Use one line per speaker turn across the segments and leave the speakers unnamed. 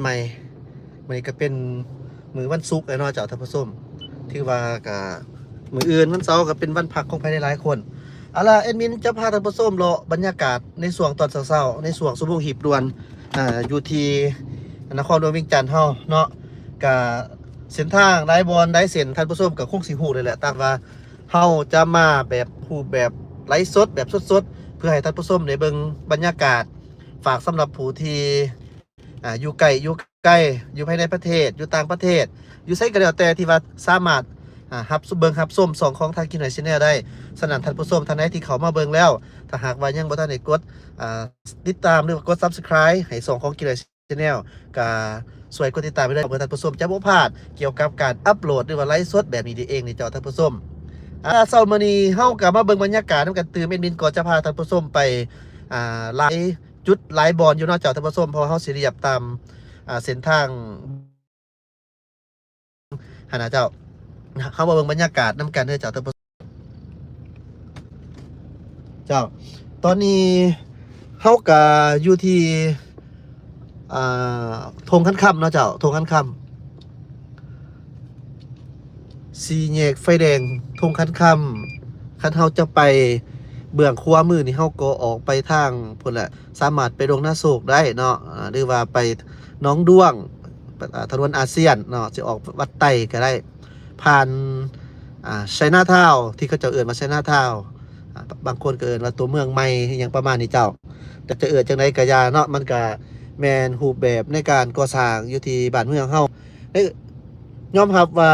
ใหม่มันก็เป็นมือวันศุกร์ไอ้นอเจ้าท่านผู้ชมที่ว่ากับมืออื่นวันเสาร์ก็เป็นวันพักของใครหลายคนเอาล่ะแอดมินจะพาท่านผู้ชมเลาะบรรยากาศในช่วงตอนเช้าๆในช่วงชั่วโมงหีบด่วนอยู่ที่นครหลวงเวียงจันทน์เฮาเนาะกับเส้นทางไร้บอลไร้เส้นท่านผู้ชมกับคงสิฮู้เลยแหละตามว่าเฮาจะมาแบบรูปแบบไลฟ์สดแบบสดๆเพื่อให้ท่านผู้ชมได้เบิ่งบรรยากาศฝากสำหรับผู้ที่อยู่ไกลอยู่ภายในประเทศอยู่ต่างประเทศอยู่ไสก็แล้วแต่ที่ว่าสามารถรับเบิ่งรับชม2ของทางกินหน่อย Channel ได้สนั่นท่านผู้ชมท่านใดที่เขามาเบิ่งแล้วถ้าหากว่ายังบ่ทันได้กดติดตามหรือกด Subscribe ให้2ของกินหน่อย Channel ก็สวยกดติดตามไปด้วยเพื่อท่านผู้ชมจะบ่พลาดเกี่ยวกับการอัปโหลดหรือว่าไลฟ์สดแบบนี้เองนี่เจ้าท่านผู้ชมเช้ามื้อนี้เฮาก็มาเบิ่งบรรยากาศนำกันตื่นแม่นมินก็จะพาท่านผู้ชมไปไลฟ์จุดไลฟ์บอลอยู่เนาะเจ้าท่านผู้ชมเพราะเฮาสิเรียบตามเส้นทางหานะเจ้าเขามาเบิ่งบรรยากาศน้ำกันเด้อเจ้าท่านผู้ชมเจ้าตอนนี้เฮาก็อยู่ที่ธงคันค่ำเนาะเจ้าธงคันค่ำสี่แยกไฟแดงธงคันค่ำคันเฮาจะไปเบื้องขวามือนี่เฮาก็ออกไปทางพุ่นแหละสามารถไปดงนาโศกได้เนาะหรือว่าไปหนองด้วงถนนอาเซียนเนาะจะออกวัดไต่ก็ได้ผ่านไชน่าทาวน์ที่เขาจะเอิ้นมาไชน่าทาวน์บางคนก็เอิ้นว่าตัวเมืองใหม่อย่างประมาณนี้เจ้าแต่จะเอิ้นจังไดก็อย่าเนาะมันก็แม่นรูปแบบในการก่อสร้างอยู่ที่บ้านเมืองเฮาได้ยอมรับว่า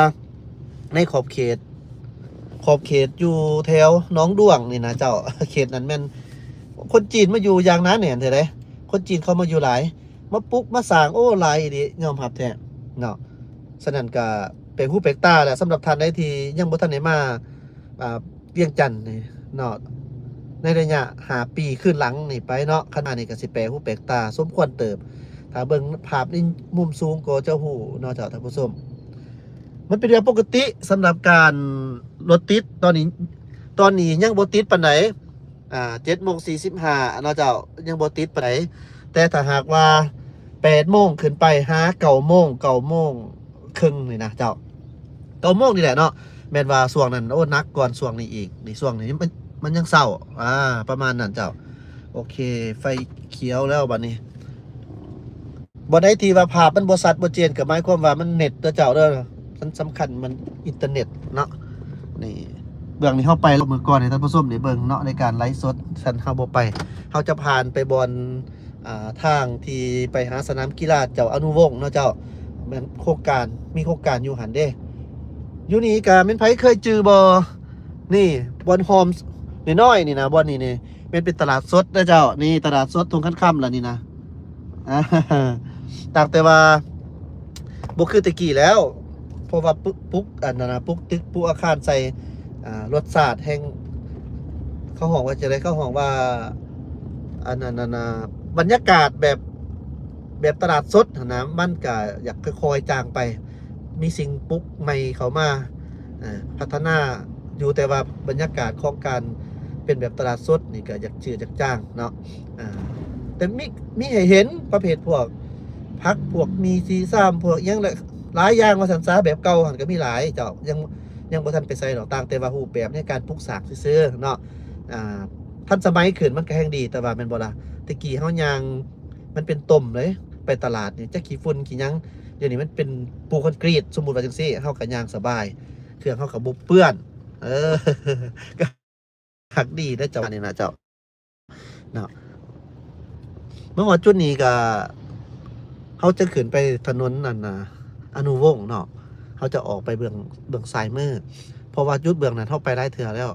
ในขอบเขตอยู่แถวหนองด้วงนี่นะเจ้าเขตนั้นแม่นคนจีนมาอยู่อย่างนั้นเนี่ยเห็นไหมคนจีนเขามาอยู่หลายมาปลุกมาสร้างโอ้หลายดิยอมรับแท้เนาะฉะนั้นก็เป็นหูเป็นตาแหละสำหรับท่านใดที่ยังบ่ทันได้มาเวียงจันทน์นี่เนาะในระยะ5 ปีขึ้นหลังนี่ไปเนาะขณะนี้ก็สิแปลหูแปลกตาสมควรเติบถ้าเบิ่งภาพในมุมสูงก็จะฮู้เนาะเจ้าท่านผู้ชมมันเป็นเรื่องปกติสำหรับการรถติดตอนนี้ยังบ่ติดปานใด7:45เนาะเจ้ายังบ่ติดปานใดแต่ถ้าหากว่า8 โมงขึ้นไปหา9 โมงครึ่งนี่นะเจ้า9 โมงนี่แหละเนาะแม่นว่าช่วงนั้นโอ้หนักก่อนช่วงนี้อีกนี่ช่วงนี้มันยังเช้าประมาณนั้นเจ้าโอเคไฟเขียวแล้วบัดนี้บ่ได้ที่ว่าภาพมันบ่ชัดบ่เจนก็หมายความว่ามันเน็ตเด้อเจ้าเด้อมันสำคัญมันอินเทอร์เน็ตเนาะนี่เบื้องนี้เข้าไปลงมือก่อนให้ท่านผู้ชมได้เบิ่งเนาะในการไลฟ์สดฉันเฮาบ่ไปเฮาจะผ่านไปบอนทางที่ไปหาสนามกีฬาเจ้าอนุวงศ์เนาะเจ้าแม่นโครงการมีโครงการอยู่หันเด้อยู่นี่ก็แม่นไผเคยจือบ่นี่บอนโฮมน้อยๆนี่นะบอนนี่นี่แม่นเป็นตลาดสดเด้อเจ้านี่ตลาดสดตรงค่ำๆล่ะนี่นะต่างแต่ว่าบ่คือแตะกี้แล้วเพราะว่าปุ๊กอันนั้นนะปุ๊กตึกปุ๊กอาคารใส่รสชาติแห่งเขาห้องว่าจะได้เขาห้องว่าอันนั้นนะบรรยากาศแบบตลาดสดนะมันก็อยากค่อยๆจางไปมีสิ่งปุ๊กใหม่เข้ามาพัฒนาอยู่แต่ว่าบรรยากาศของการเป็นแบบตลาดสดนี่ก็อยากจืดอยากจางเนาะแต่มีให้เห็นประเภทพวกพักพวกมีซีซ่ามพวกยังหลายอย่างว่าสันซาแบบเก่าหันก็มีหลายเจ้ายังบ่ทันไปใส่ดอกต่างแต่ว่ารูปแบบในการปลูกสร้างซื่อๆเนาะทันสมัยขึ้นมันก็แห่งดีแต่ว่าแม่นบ่ล่ะตะกี้เฮายางมันเป็นต้มเลยไปตลาดนี่จักขี้ฝุ่นขี้หยังเดี๋ยวนี้มันเป็นปูคอนกรีตสมมุติว่าจังซี่เฮาก็ย่างสบายเครื่องเฮาก็บ่เปื้อนก็คักดีเด้อเจ้านี่นะเจ้าเนาะเมื่อว่าจุดนี้ก็เฮาจะขึ้นไปถนนนั่นน่ะอนุวงศ์เนาะเขาจะออกไปเบื้องซ้ายมือเพราะว่าจุดเบื้องนั้นเฮาไปหลายเทื่อแล้ว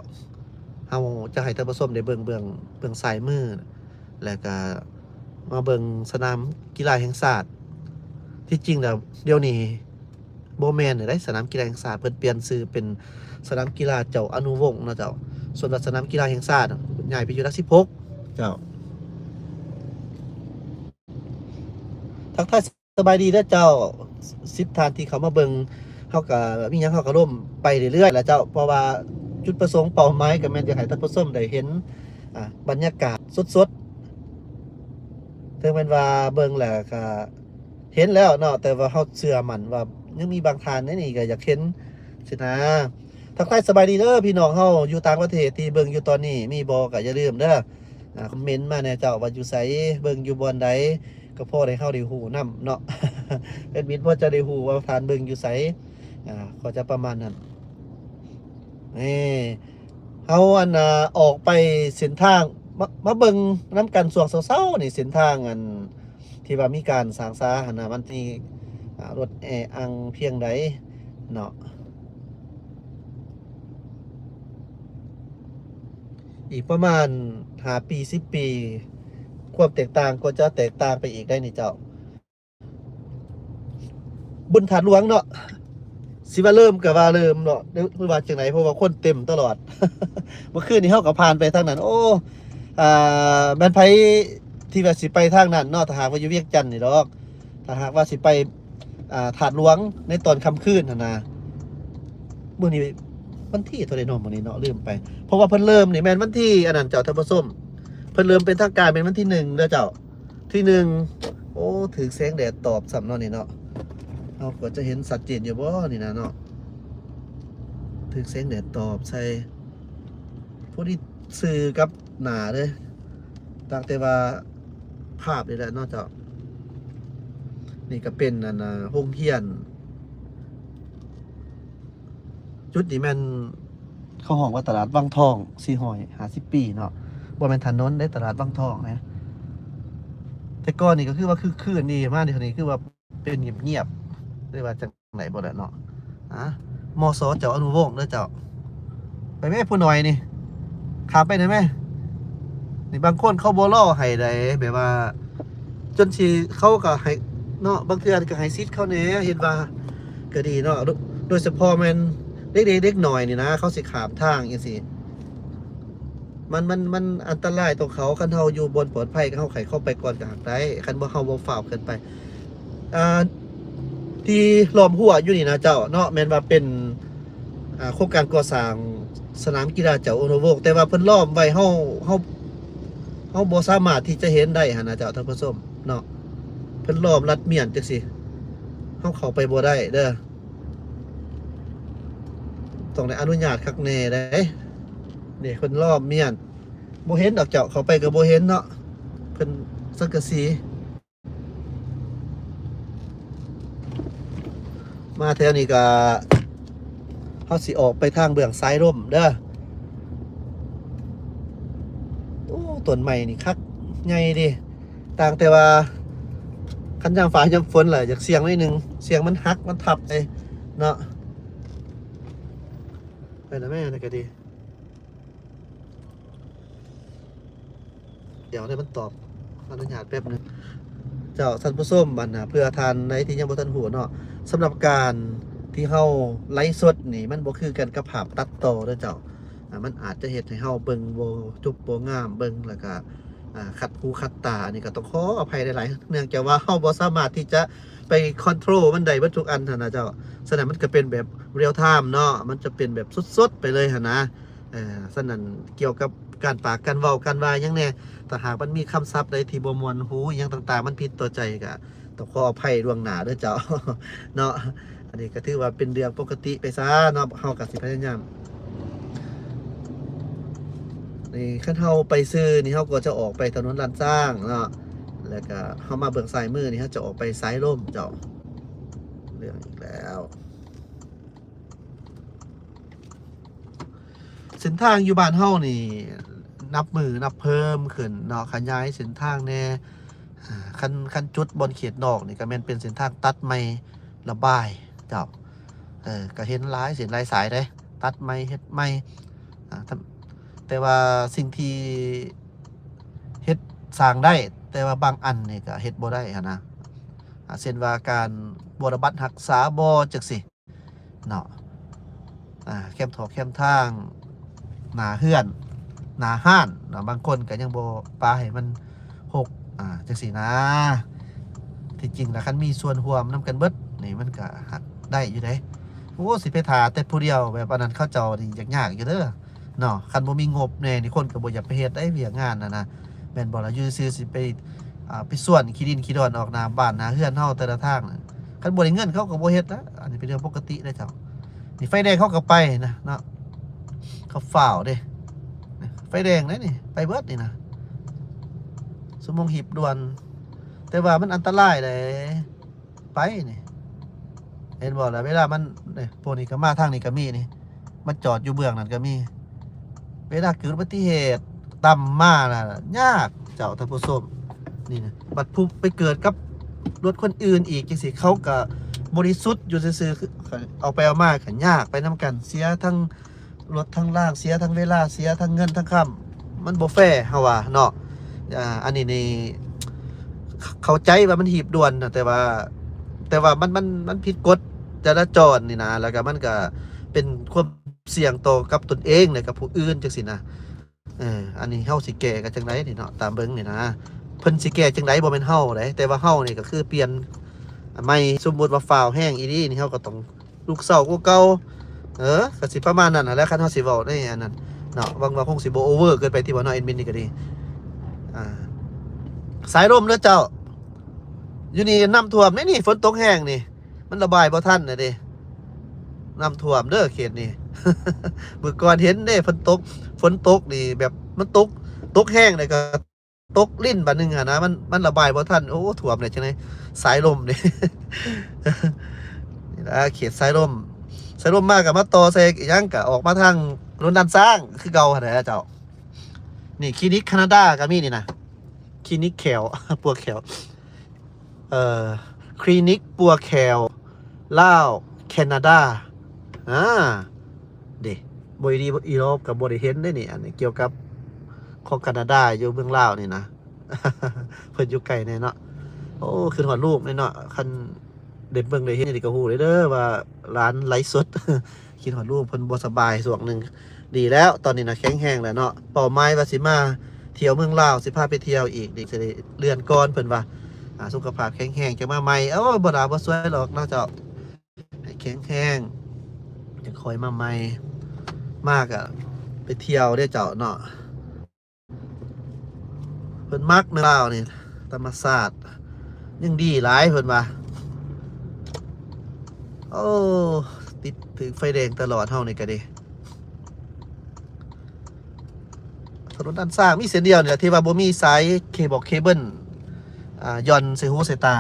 เฮาจะให้ท่านผู้ชมได้เบื้องซ้ายมือแล้วก็มาเบิ่งสนามกีฬาแห่งชาติที่จริงแล้วเดี๋ยวนี้บ่แม่นได้สนามกีฬาแห่งชาติเพิ่นเปลี่ยนชื่อเป็นสนามกีฬาเจ้าอนุวงศ์เนาะเจ้าส่วนสนามกีฬาแห่งชาติย้ายไปอยู่หลัก16เจ้าทักทายสบายดีเด้อเจ้า10ท่านที่เขามาเบิ่งเฮาก็มีหยังเฮาก็ร่วมไปเรื่อยๆแหละเจ้าเพราะว่าจุดประสงค์เป้าหมายก็แม่นอยากให้ท่านผู้ชมได้เห็นบรรยากาศสดๆถึงแม้นว่าเบิ่งแล้วก็ เห็นแล้วเนาะแต่ว่าเฮาเชื่อมั่นว่ายังมีบางทานนี่ก็อยากเห็นสินะทักทายสบายดีเด้อพี่น้องเฮาอยู่ต่างประเทศที่เบิ่งอยู่ตอนนี้มีบ่ก็อย่าลืมเด้อคอมเมนต์มาแหน่เจ้าว่าอยู่ไสเบิ่งอยู่บ่อนใดก็พอได้เฮาได้ฮู้นํเนาะ แอดมินพอจะได้ฮู้ว่าทานเบิ่งอยู่ไสก็จะประมาณนั้นนี่เฮาออกไปเส้นทางมาเบิ่งนำกันช่วงเช้าๆนี่เส้นทางที่ว่ามีการสร้างสาหันน่ะมันที่รถอังเพียงใดเนาะอีกประมาณ5 ปี10 ปีความแตกต่างก็จะแตกต่างไปอีกได้นี่เจ้าบุญถาดหลวงเนาะสิว่าเริ่มก็ว่าเริ่มเนาะหรือว่าจังไหนเพราะว่าคนเต็มตลอด เมื่อคืนนี้เฮาก็ผ่านไปทางนั้นโอ้แม่นไผที่ว่าสิไปทางนั้นเนาะถ้าหากว่าอยู่เวียงจันทน์นี่ดอกถ้าหากว่าสิไปถาดหลวงในตอนค่ำคืนหั่นน่ะมื้อนี้วันที่เท่าใดเนาะมื้อนี้เนาะลืมไปเพราะว่าเพิ่นเริ่มนี่แม่นวันที่อันนั้นเจ้าท่านผู้ชมเพิ่นเริ่มเป็นทางการเป็นวันที่1เด้อเจ้าที่1โอ้ถึกแสงแดดตอบซ้ำเนาะนี่เนาะเราก็จะเห็นชัดเจนอยู่บ่นี่นะเนาะถึกแสงแดดตอบใส่พวกนี้สื่อกับหน้าเด้ตั้งแต่ว่าภาพนี่แหละเนาะเจ้านี่ก็เป็นโรงเรียนจุดนี้แม่นเขาห้องว่าตลาดวังทอง450 ปีเนาะบ่แม่นถนนได้ตลาดวังทองนะแต่ก่อนนี่ก็คือว่าคืนนี่มานี่คือว่าเป็นเงียบๆได้ว่าจังไหนบ่ได้เนาะมสเจ้าอนุวงศ์เด้อเจ้าไปแม่ผู้น้อยนี่ข้ามไปได้ไหมนี่บางคนเขาบ่รอให้ได้แบบว่าจนสิเขาก็ให้เนาะบางเทื่อก็ให้ซิทเขาแหน่เห็นว่าก็ดีเนาะโดยเฉพาะแม่นเด็กๆหน่อยนี่นะเขาสิข้ามทางจังซี่มันอันตรายตรงเขาคันเฮาอยู่บนปลอดภัยก็เฮาไขเข้าไปก่อนก็หักได้คันบ่เฮาบ่ฝ่าวเกินไปที่ล้อมหัวอยู่นี่นะเจ้าเนาะแม่นว่าเป็นโครงการก่อสร้างสนามกีฬาเจ้าอนุวงศ์แต่ว่าเพิ่นล้อมไว้เฮาบ่สามารถที่จะเห็นได้หั่นนะเจ้าท่านผู้ชมเนาะเพิ่นล้อมรัดเมียนจังซี่เฮาเข้าไปบ่ได้เด้อต้องได้อนุญาตคักแน่ได้นี่เพิ่นล้อมเมียนบ่เห็นดอกเจ้าเข้าไปก็บ่เห็นเนาะเพิ่นสังกะสีมาแถวนี้ก็เฮาสิออกไปทางเบื้องซ้ายร่มเด้อโอ้ต้นใหม่นี่คักใหญ่ดิต่างแต่ว่าคันยามฟ้ายามฝนล่ะอยากเสียงหน่อยนึงเสียงมันหักมันทับเนาะไปนะแม่นี่ก็ดีเดี๋ยวให้มันตอบอนุญาตแป๊บนึงเจ้าท่านผู้ชมเพื่อทานในที่ยังบ่ทันหูเนาะสำหรับการที่เฮาไลฟ์สดนี่มันบ่คือกันกับภาพตัดต่อเด้อเจ้ามันอาจจะเฮ็ดให้เฮาเบิ่งบ่จุบบ่งามเบิ่งแล้วก็ขัดหูขัดตานี่ก็ต้องขออภัยหลายๆเนื่องจากว่าเฮาบ่สามารถที่จะไปคอนโทรลมันได้เบิดทุกอันหั่นนะเจ้าฉะนั้นมันก็เป็นแบบเรียลไทม์เนาะมันจะเป็นแบบสดๆไปเลยหั่นนะฉะนั้นเกี่ยวกับการปากการเว้าการว่าหยังแน่ถ้าหากมันมีคำศัพท์ใดที่บ่ม่วนหูหยังต่างๆมันผิดต่อใจก็ต้องขออภัยล่วงหน้าเด้อเจ้า เนาะอันนี้ก็ถือว่าเป็นเรื่องปกติไปซะเนาะเฮาก็สิพยายามนี่คันเฮาไปซื้อนี่เฮาก็จะออกไปถนนลานสร้างเนาะแล้วก็เฮามาเบื้องซ้ายมือนี่เฮาจะออกไปซ้ายร่มเจ้าเรื่องอีกแล้วเส้นทางอยู่บ้านเฮานี่นับเพิ่มขึ้นเนาะขยายเส้นทางแน่คันจุดบนเขตนอกนี่ก็แม่นเป็นเส้นทางตัดไม้ระบายเจ้าก็เห็นหลายเส้นหลายสายเด้ตัดไม้เฮ็ดไม้แต่ว่าสิ่งที่เฮ็ดสร้างได้แต่ว่าบางอันนี่ก็เฮ็ดบ่ได้หั่นนะเช่นว่าการบ่ระบัดรักษาบ่จังซี่เนาะแคมทอกแคมทางหน้าเฮือนหน้าห้านเนาะบางคนก็ยังบ่ปาให้มันหกจังซี่นะที่จริงแล้วคันมีส่วนร่วมนำกันเบิดนี่มันก็หักได้อยู่เด้โอ้สิไปท่าแต่ผู้เดียวแบบอันนั้นเขาเจ้านี่ยากอยู่เด้อเนาะคันบ่มีงบแน่นี่คนก็บ่อยากไปเฮ็ดได้เวียกงานนะแม่นบ่ล่ะอยู่ซื่อสิไป ไปส่วนขี้ดินขี้ดอนออกหน้าบ้านหน้าเฮือนเฮาแต่ละทางน่ะคันบ่ได้เงินเขาก็บ่เฮ็ดนะอันนี้เป็นเรื่องปกติเด้อเจ้านี่ไฟแดงเขาก็ไปนะเนาะเขาฝ่าวเด้ไฟแดงเด้นี่ไปเบิดนี่นะชั่วโมงหีบด่วน แต่ว่ามันอันตรายเลยไปนี่เห็นบ่ล่ะเวลามันนี่พวกนี้ก็มาทางนี้ก็มีนี่มันจอดอยู่เบื้องนั้นก็มีเวลาเกิดอุบัติเหตุต่ำมาน่ะยากเจ้าท่านผู้ชมนี่นะบัดผู้ไปเกิดกับรถคนอื่นอีกจังซี่เขาก็บริสุทธิ์อยู่ซื่อๆเอาไปเอามาก็ยากไปนํกันเสียทั้งรถทั้งล่างเสียทั้งเวลาเสียทั้งเงินทั้งค่ำมันบ่แฟร์เฮาว่าเนาะอันนี้นี่เข้าใจว่ามันหีบด่วนนะแต่ว่ามันผิดกฎจราจรนี่นะแล้วก็มันก็เป็นความเสี่ยงต่อกับตนเองและกับผู้อื่นจังซี่นะอันนี้เฮาสิแก้กันจังไดนี่เนาะตามเบิ่งนี่นะเพิ่นสิแก้จังไดบ่แม่นเฮาเด้แต่ว่าเฮานี่ก็คือเปลี่ยนใหม่สมมุติว่าฟ้าวแห้งอีนี่นี่เฮาก็ต้องลูกเซ้ากว่าเก่าก็สิประมาณนั้นน่ะแหละคันเฮาสิเว้าในอันนั้นเนาะหวังว่าคงสิบ่โอเวอร์เกินไปที่ว่าเนาะแอดมินนี่ก็ดีสายลมเด้อเจ้าอยู่นี่น้ำท่วมนี่ฝนตกแห้งนี่มันระบายบ่ทันน่ะเด้น้ำท่วมเด้อเขตนี่ เมื่อก่อนเห็นเด้ฝนตกนี่แบบมันตกแห้งเลยก็ตกลิ้นบัดนึงนะมันระบายบ่ทันโอ้ท่วมเลยจังได๋สายลมนี่ นี่ล่ะเขตสายลมมากก็มาต่อใส่อีหยังก็ออกมาทางถนนด้านซ้างคือเก่าหั่นแหละเจ้านี่คลินิกแคนาดาก็มีนี่นะคลินิกแขว ปัวแขวคลินิกปัวแขวลาวแคนาดาเด้บ่ดีอีโรปกับบ่ได้เห็นได้นี่อันนี้เกี่ยวกับของแคนาดาอยู่เมืองลาวนี่นะ เพิ่นอยู่ไกลแน่เนาะโอ้คือฮอดรูปแน่เนาะคันได้เบิ่งได้เห็นนี่ก็ฮู้เลยเด้อว่าร้านไลฟ์สด คิดฮอดรูปเพิ่นบ่สบายช่วงนึงดีแล้วตอนนี้นะแข็งแรงแล้วเนาะเป้าหมายว่าสิมาเที่ยวเมืองลาวสิพาไปเที่ยวอีกนี่สิได้เลื่อนก่อนเพิ่นว่าสุขภาพแข็งแรงจะมาใหม่บ่ดาบ่สวยหรอกเนาะเจ้าให้แข็งแรงจะคอยมาใหม่มากอ่ะไปเที่ยวได้เจ้าเนาะเพิ่นมักเมืองลาวนี่ธรรมศาสตร์ยังดีหลายเพิ่นว่าโอ้ติดถึงไฟแดงตลอดเฮานี่ก็ดีถนนด้านซ้ายมีเส้นเดียวเนี่ยที่ว่าบ่มีสายเคเบิลย่อนใส่หูใส่ตา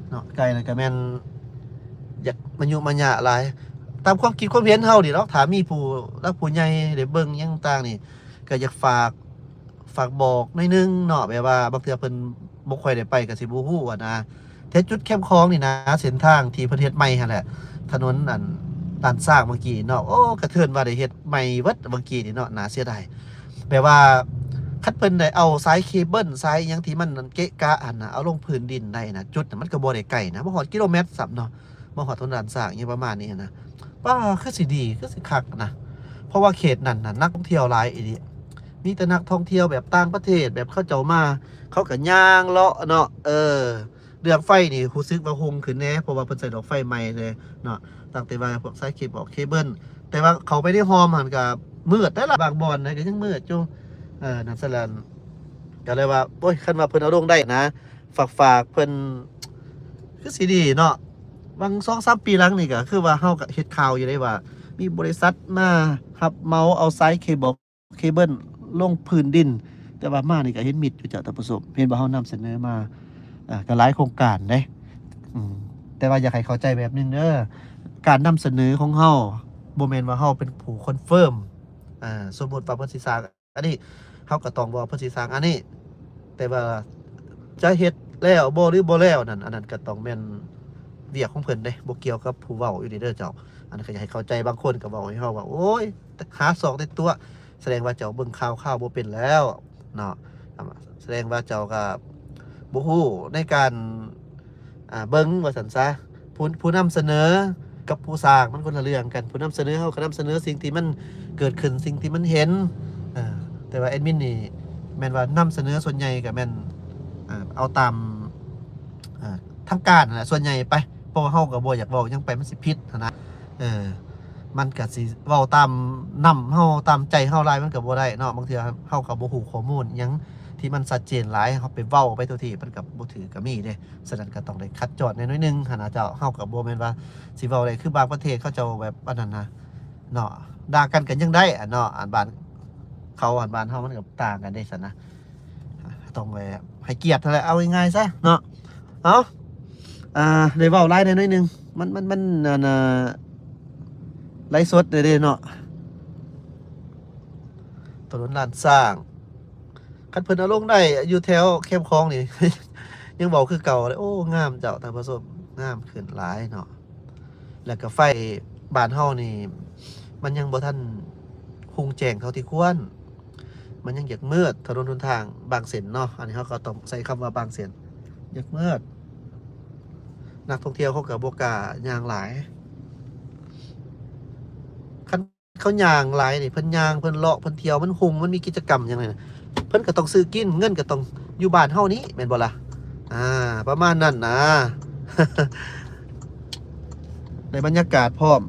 เนาะไกลนะก็แม่นอยากมันยุ่งมันยากหลายตามความคิดความเห็นเฮานี่เนาะถ้ามีผู้รักผู้ใหญ่ได้เบิ่งหยังต่างนี่ก็อยากฝากบอกหน่อยนึงเนาะแบบว่าบางเทื่อเพิ่นบ่ค่อยได้ไปก็สิบ่ฮู้ว่านะแต่จุดแคมป์คลองนี่นะเส้นทางที่ประเทศใหม่หั่นแหละถนนอันด้านซ้ายเมื่อกี้เนาะโอ้กระเทือนว่าได้เฮ็ดใหม่เบิดเมื่อกี้นี่เนาะน่าเสียดายแปลว่าคันเพิ่นได้เอาสายเคเบิลสายหยังที่มันเกะกะอันน่ะเอาลงพื้นดินได้นะจุดน่ะมันก็บ่ได้ไกลนะบ่ฮอดกิโลเมตรซ้ำเนาะบ่ฮอดถนนด้านซ้ายอย่างประมาณนี้นะป้าคือสิดีคือสิคักนะเพราะว่าเขตนั้นน่ะนักท่องเที่ยวหลายอีหลีมีแต่นักท่องเที่ยวแบบต่างประเทศแบบเขาเจ้ามาเขาก็ย่างเลาะเนาะเรื่องไฟนี่รู้สึกว่าคงขึ้นแน่เพราะว่าเพิ่นใส่ดอกไฟใหม่เลยเนาะตั้งแต่ว่าพวกสายเคเบิลแต่ว่าเขาไปได้ฮอมหันก็มืดได้ล่ะบางบ่อนนะก็ยังมืดอยู่นั่นซะแล้วก็เลยว่าโอ้ยคันว่าเพิ่นเอาลงได้นะฝากเพิ่นคือสิดีเนาะบาง 2-3 ปีหลังนี่ก็คือว่าเฮาก็เฮ็ดข่าวอยู่ได้ว่ามีบริษัทมารับเหมาเอาสายเคเบิลลงพื้นดินแต่ว่ามานี่ก็เห็นมิดอยู่จ้ะท่านผู้ชมเห็นว่าเฮานำเสนอมาก็หลายโครงการเด้แต่ว่าอยากให้เข้าใจแบบนึงเด้อการนำเสนอของเฮาบ่แม่นว่าเฮาเป็นผู้คอนเฟิร์มสมมุติว่าเพิ่นสิสร้างอันนี้เฮาก็ต้องบอกเพิ่นสิสร้างอันนี้แต่ว่าจะเฮ็ดแล้วบ่หรือบ่แล้วนั่นอันนั้นก็ต้องแม่นเวียกของเพิ่นเด้บ่เกี่ยวกับผู้เว้าอยู่นี่เด้อเจ้าอันนั้นก็อยากให้เข้าใจบางคนก็เว้าให้เฮาว่าโอ๊ยหาศอกในตัวแสดงว่าเจ้าเบิ่งข่าวบ่เป็นแล้วเนาะแสดงว่าเจ้าก็บ่ฮู้ในการเบิ่งว่าซั่นซะผู้นำเสนอกับผู้สร้างมันคนละเรื่องกันผู้นำเสนอเฮาก็นำเสนอสิ่งที่มันเกิดขึ้นสิ่งที่มันเห็นแต่ว่าแอดมินนี่แม่นว่านำเสนอส่วนใหญ่ก็แม่นเอาตามทางการนั่นแหละส่วนใหญ่ไปเพราะว่าเฮาก็บ่อยากเว้าหยังไปมันสิผิดนะมันก็สิเว้าตามนำเฮาตามใจเฮาหลายมันก็บ่ได้เนาะบางเทื่อเฮาก็บ่ฮู้ข้อมูลหยังที่ ที่มันชัดเจนหลายเฮาไปเว้าไปตัวที่มันก็บ่ถือก็มีเด้ฉะนั้นก็ต้องได้คัดจอดน้อยๆนึงหั่นน่ะเจ้าเฮาก็บ่แม่นว่าสิเว้าได้คือบางประเทศเขาเจ้าแบบอันนั้นนะเนาะด่ากันยังได้อะเนาะอันบ้านเขาอันบ้านเฮามันก็ต่างกันเด้ซั่นนะต้องไว้ให้เกียรติเท่าไหร่เอาง่ายๆซะเนาะเอาได้เว้าหลายน้อยๆนึงมันอันไลฟ์สดเด้เนาะถนนลานสร้างคันเพิ่นเอาลงได้อยู่แถวเข้มคลองนี่ ยังเว้าคือเก่าเลยโอ้งามเจ้าท่านผู้ชมงามขึ้นหลายเนาะแล้วก็ไฟบ้านเฮานี่มันยังบ่ทันหุงแจ้งเท่าที่ควรมันยังอยากมืดถนนหนทางบางเส้นเนาะอันนี้เฮาก็ต้องใช้คำว่าบางเส้นอยากมืดนักท่องเที่ยวเขาก็บ่กล้าย่างหลายคันเขาย่างหลายนี่เพิ่นย่างเพิ่นเลาะเพิ่นเที่ยวมันหุงมันมีกิจกรรมหยังไงเพิ่นก็ต้องซื้อกินเงินก็ต้องอยู่บ้านเฮานี้แม่นบ่ล่ะประมาณนั้นนะ ในบรรยากาศพร้อม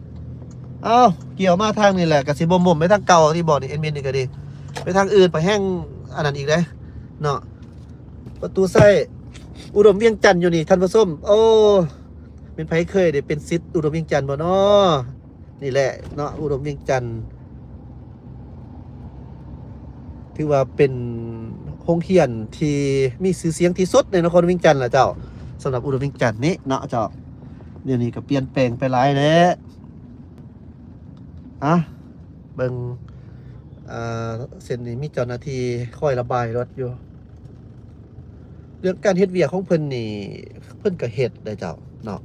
เกี่ยวมาทางนี่แหละก็สิบ่มไปทางเก่าที่บอกนี่เอ็นเมนนี่ก็ดีไปทางอื่นไปแห้งอันนั้นอีกเด้เนาะประตูไส้อุดมเวียงจันทน์อยู่นี่ท่านผู้ชมโอ้เป็นไผเคยได้เป็นศิษย์อุดมเวียงจันทน์บ่เนาะนี่แหละเนาะอุดมเวียงจันทน์ถือว่าเป็นโรงเรียนที่มีชื่อเสียงที่สุดในนครเวียงจันทน์ล่ะเจ้าสำหรับอุดมเวียงจันทน์นี้เนาะเจ้าเดี๋ยวนี้ก็เปลี่ยนแปลงไปหลายแล้วเบิ่งเส้นนี้มีเจ้าหน้าที่คอยระบายรถอยู่เรื่องการเฮ็ดเวียกของเพิ่นนี่เพิ่นก็เฮ็ดได้เจ้าเนาะ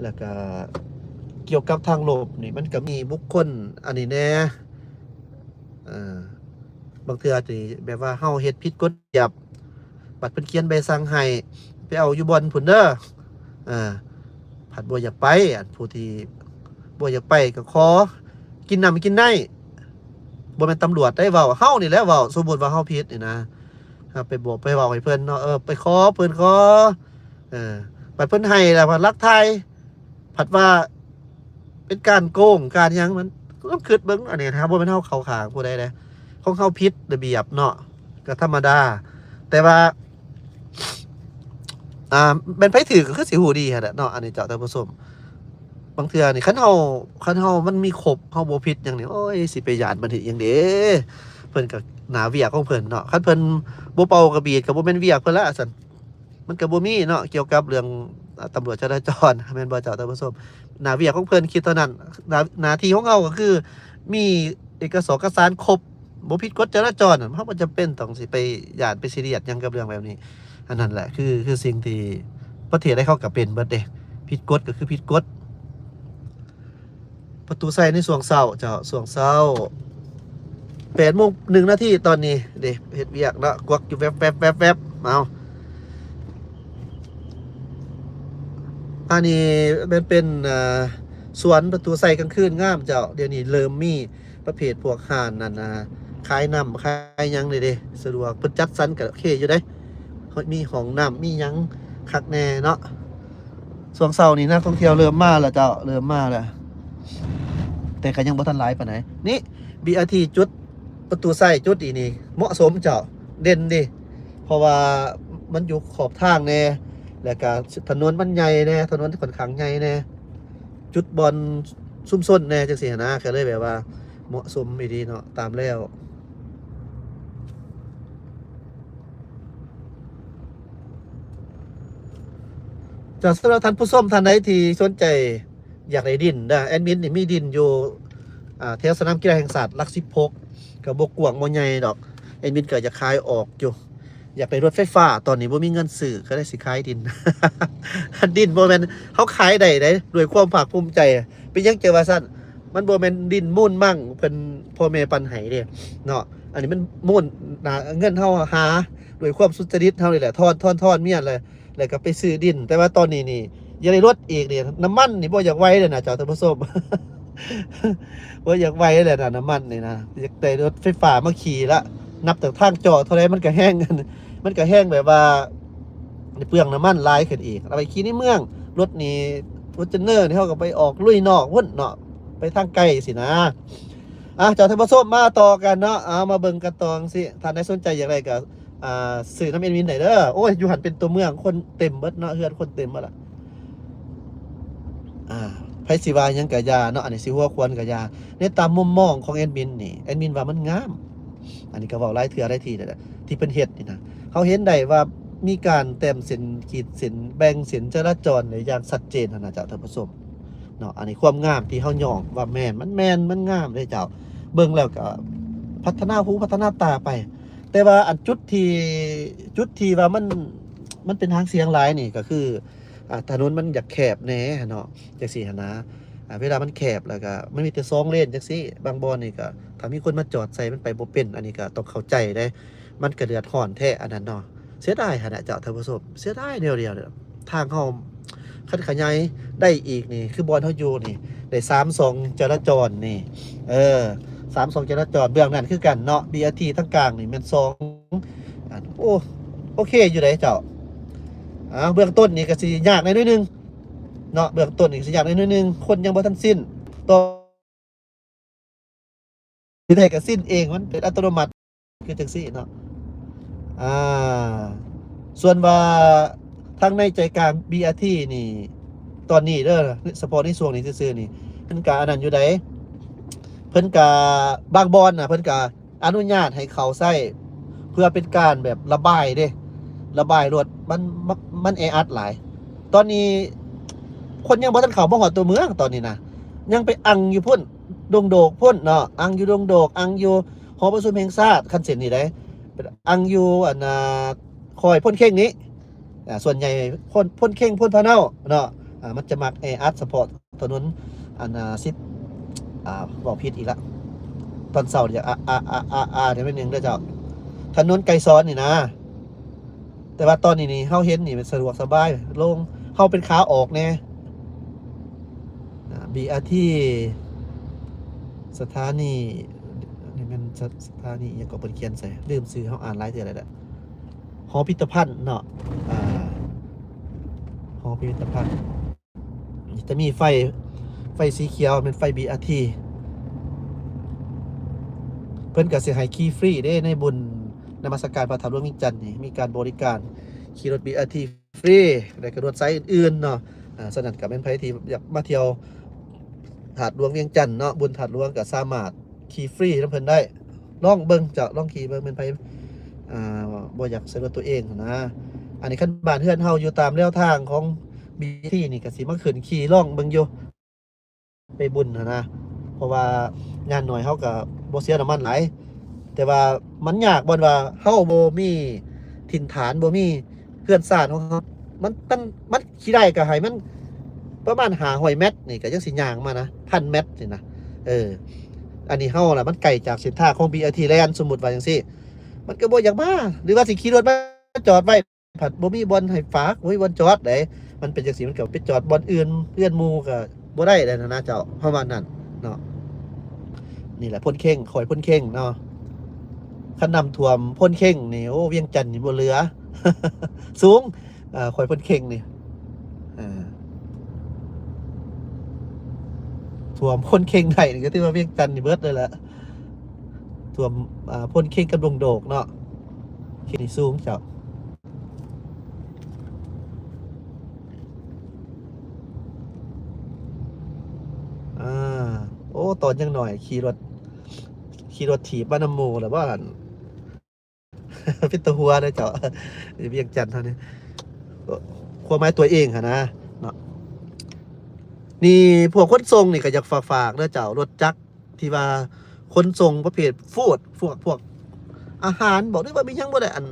แล้วก็เกี่ยวกับทางโลกนี่มันก็มีบุคคลอันนี้แน่บางเทื่อที่แบบว่าเฮาเฮ็ดผิดกฎระเบียบบัดเพิ่นเขียนใบสั่งให้ไปเอาอยู่บ่อนพุ่นเด้อผัดบ่อยากไปผู้ที่บ่อยากไปก็ขอกินน้ำกินได้บ่แม่นตำรวจได้เว้าเฮานี่แหละเว้าสมมุติว่าเฮาผิดนี่นะครับไปบอกไปเว้าให้เพิ่นเนาะไปขอเพิ่นขอบัดเพิ่นให้แล้วผัดลักไทยผัดว่าเป็นการโกงการหยังมันต้องคิดเบิ่งอันนี้นะครับบ่แม่นเฮาเข้าข้างผู้ใดเด้ของเฮาผิดระเบียบเนาะก็ธรรมดาแต่ว่าเป็นไผถือก็คือสิฮู้ดีหั่นแหละเนาะอันนี้เจ้าท่านผู้ชมบางเทื่อนี่คันเฮามันมีครบเฮาบ่ผิดหยังนี่โอ้ยสิไปย้านมันเฮ็ดหยังเด้เพิ่นก็หน้าเวียกของเพิ่นเนาะคันเพิ่นบ่เป่ากระบีดก็บ่แม่นเวียกเพิ่นละซั่นมันก็บ่มีเนาะเกี่ยวกับเรื่องตำรวจจราจรแม่นบ่เจ้าท่านผู้ชมหน้าเวียกของเพิ่นคิดเท่านั้นหน้าที่ของเฮาก็คือมีเอกสารครบบ่ผิดกฎจราจรเฮาบ่จำเป็นต้องสิไปย้านไปซีเรียสหยังกับเรื่องแบบนี้อันนั้นแหละคือสิ่งที่ประเทศใดเขาก็เป็นเบิดเด้ผิดกฎก็คือผิดกฎประตูใส่ในช่วงเช้าเจ้าช่วงเช้า 8:01 นาทีตอนนี้เด้เฮ็ดเวียกเนาะกวักอยู่แวบๆเอาอันนี้เป็นสวนประตูใส่กลางคืนงามเจ้าเดี๋ยวนี้เริ่มมีประเภทพวกห้านนั่นขายน้ำขายหยังเด้สะดวกเพิ่นจัดสรรก็โอเคอยู่เด้มีห้องน้ำมีหยังคักแน่เนาะช่วงเช้านี้นักท่องเที่ยวเริ่มมาแล้วเจ้าเริ่มมาแล้วแต่ก็ยังบ่ทันหลายปานใดนี่ BRT จุดประตูไส้จุดอีนี่เหมาะสมเจ้าเด่นดิเพราะว่ามันอยู่ขอบทางแน่แล้วก็ถนนมันใหญ่แน่ถนนค่อนข้างใหญ่แน่จุดบอลซุ่มซ่นแน่จังซี่นะก็เลยแบบว่าเหมาะสมอีดีเนาะตามแล้วจากสำหรับท่านผู้ชมท่านใดที่สนใจอยากได้ดินแอดมินนี่มีดินอยู่แถวสนามกีฬาแห่งชาติหลัก16ก็บ่กว้างบ่ใหญ่ดอกแอดมินก็จะขายออกอยู่อยากได้รถไฟฟ้าตอนนี้บ่มีเงินซื้อก็ได้สิขายดิน ดินบ่แม่นเฮาขายได้ด้วยความภาคภูมิใจเป็นหยังเจอว่าซั่นมันบ่แม่นดินมูลมั่งเพิ่นพ่อแม่ปันให้เด้เนาะอันนี้มันมูลเงินเฮาหาด้วยความสุจริตเฮานี่แหละทอนเมียนเลยแล้วก็ไปซื้อดินแต่ว่าตอนนี้นี่ยังได้รถอีกเนี่ยน้ำมันนี่บ่อยากไว้เลยนะเจ้าท่านผู้ชม บ่อยากไว้เลยนะน้ำมันนี่นะอยากได้รถไฟฟ้ามาขี่ละนับจากทางจอดเท่าไรมันก็แห้งกันมันก็แห้งแบบว่าเปลืองน้ำมันหลายขึ้นอีกเอาไปขี่ในเมืองรถนี่รถเจนเนอร์นี่เฮาก็ไปออกลุยนอกวุ่นเนาะไปทางไกลสินะเจ้าท่านผู้ชมมาต่อกันเนาะเอามาเบิ่งกันตองสิท่านใดสนใจอย่างไรก็ สื่อน้ำเอ็นวินไหนเด้อโอ้ยอยู่หันเป็นตัวเมืองคนเต็มเบิดเนาะเฮือนคนเต็มหมดละไผสิว่าหยังกะยาเนาะอันนี้สิหัวควรกะยาในตามมุมมองของแอดมินนี่แอดมินว่ามันงามอันนี้ก็เว้าหลายเทื่อหลายทีนั่นแหละที่เพิ่นเฮ็ดนี่นะเขาเห็นได้ว่ามีการแต้มเส้นขีดเส้นแบ่งเส้นจราจรได้อย่างชัดเจนหั่นน่ะเจ้าท่านผู้ชมเนาะอันนี้ความงามที่เฮาย่องว่าแม่นมันงามเด้เจ้าเบิ่งแล้วก็พัฒนาหูพัฒนาตาไป แต่ว่าอันจุดที่ว่ามันเป็นทางเสียงหลายนี่ก็คือถนนมันอยากแคบแหน่เนาะจังซี่หันนะเวลามันแคบแล้วก็มันมีแต่2เลนจังซี่บางบ่อนนี่ก็ถ้ามีคนมาจอดใส่มันไปบ่เป็นอันนี้ก็ต้องเข้าใจได้มันก็เดือดร้อนแท้อันนั้นเนาะเสียดายหั่นน่ะเจ้าท่านผู้ชมเสียดายเดียวๆเนี่ยทางเฮาคันขยายได้อีกนี่คือบ่อนเฮาอยู่นี่ได้32จราจรนี่32จราจรเบื้องนั้นคือกันเนาะ BRT ทั้งกลางนี่แม่น2โอเคอยู่ได้เจ้าเบื้องต้นนี่ก็สิยากในน้อยนึงเนาะเบื้องต้นนี่สิยากในน้อยนึงคนยังบ่ทันสิ้นต่อสิได้ก็สิ้นเองมันเป็นอัตโนมัติคือจังซี่เนาะอ่าส่วนว่าทางในใจกลาง BRT นี่ตอนนี้เด้อเฉพาะในช่วงนี้ซื่อๆนี่เพิ่นก็อันนั้นอยู่ได้เพิ่นก็บางบ่อนน่ะเพิ่นก็อนุญาตให้เข้าใช้เพื่อเป็นการแบบระบายเด้ระบายรถมันแออัดหลายตอนนี้คนยังบ่ทันเข้าบ่ฮอดตัวเมืองตอนนี้นะยังไปอังอยู่พุ่นดงโดกพุ่นเนาะอังอยู่ดงโดกอังอยู่หอประชุมแห่งชาติคันเส้นนี่ได้อังอยู่อันคอยพ่นเข่งนี้ส่วนใหญ่พ่นเข่งพ่นพะเนาเนาะมันจะมักแออัดเฉพาะถนนอันบอกผิดอีกละตอนเสาร์เนี่ยเดี๋ยวเป็นหนึ่งเด้อเจ้าถนนไกลซ้อนนี่นะแต่ว่าตอนนี้นี่เฮาเห็นนี่มันสะดวกสบายลงเฮาเป็นขาออกแน่BRT สถานีนี่มันสถานียังก็เปิดเขียนใส่ลืมซื้อเฮาอ่านหลายเทื่อแล้วแหละหอพิพิธภัณฑ์เนาะหอพิพิธภัณฑ์จะมีไฟสีเขียวเป็นไฟ BRT เพิ่นก็สิให้ขี่ฟรีเด้ในบุญนมัสการพระธาตุหลวงเวียงจันทน์นี่มีการบริการขี่รถ BRT ฟรีและก็รถไซส์อื่นๆเนาะฉะนั้นก็เป็นไผที่อยากมาเที่ยวถาดหลวงเวียงจันทน์เนาะบุญถาดหลวงก็สามารถขี่ฟรีนำเพิ่นได้ลองเบิ่งเจ้าลองขี่เบิ่งเป็นไผบ่อยากใช้รถตัวเองนะอันนี้คันบ้านเฮือนเฮาอยู่ตามแนวทางของ BRT นี่ก็สิมาขึ้นขี่ลองเบิ่งอยู่ไปบุญนะเพราะว่างานหน่อยเฮาก็บ่เสียน้ำมันหลายแต่ว่ามันยากบ่ว่าเฮาบ่มีถิ่นฐานบ่มีเพื่อนชาติของเฮามันสิได้ก็ให้มันประมาณ500 เมตรนี่ก็จังสิย่างมานะ1,000 เมตรนี่นะอันนี้เฮาล่ะมันไกลจากเส้นทางของ BRT แลนด์สมมุติว่าจังซี่มันก็บ่อยากมาหรือว่าสิขี่รถมาจอดไว้ผัดบ่มีบ่อนให้ฝากบ่มีบ่อนจอดได้มันเป็นจังซี่มันก็ไปจอดบ่อนอื่นเพื่อนหมู่ก็บ่ได้แล้วนะเจ้าประมาณนั้นเนาะนี่แหละพ่นเข่งคอยพ่นเข่งเนาะคันน้ำท่วมพ่นเข่งนี่โอ้เวียงจันทน์นี่บ่เหลือ สูงคอยพ่นเข่งนี่ท่วมพ่นเข่งได้นี่ก็ถือว่าเวียงจันทน์นี่เบิดเลยแหละท่วมพ่นเข่งกับดงโดกเนาะเข่งนี่สูงเจ้าโอ้ตอนยังหน่อยขี่รถถีบบ้านน้ำหมูหรือว่าพิตหัวเลยเจ้าเวียงจันทน์เท่านี้ความหมายตัวเองค่ะนะเนาะนี่พวกขนส่งนี่ก็อยากฝากเด้อเจ้ารถจักรที่ว่าขนส่งประเภทฟู้ดพวกอาหารบอกได้ว่ามีหยังบ่ได้อัน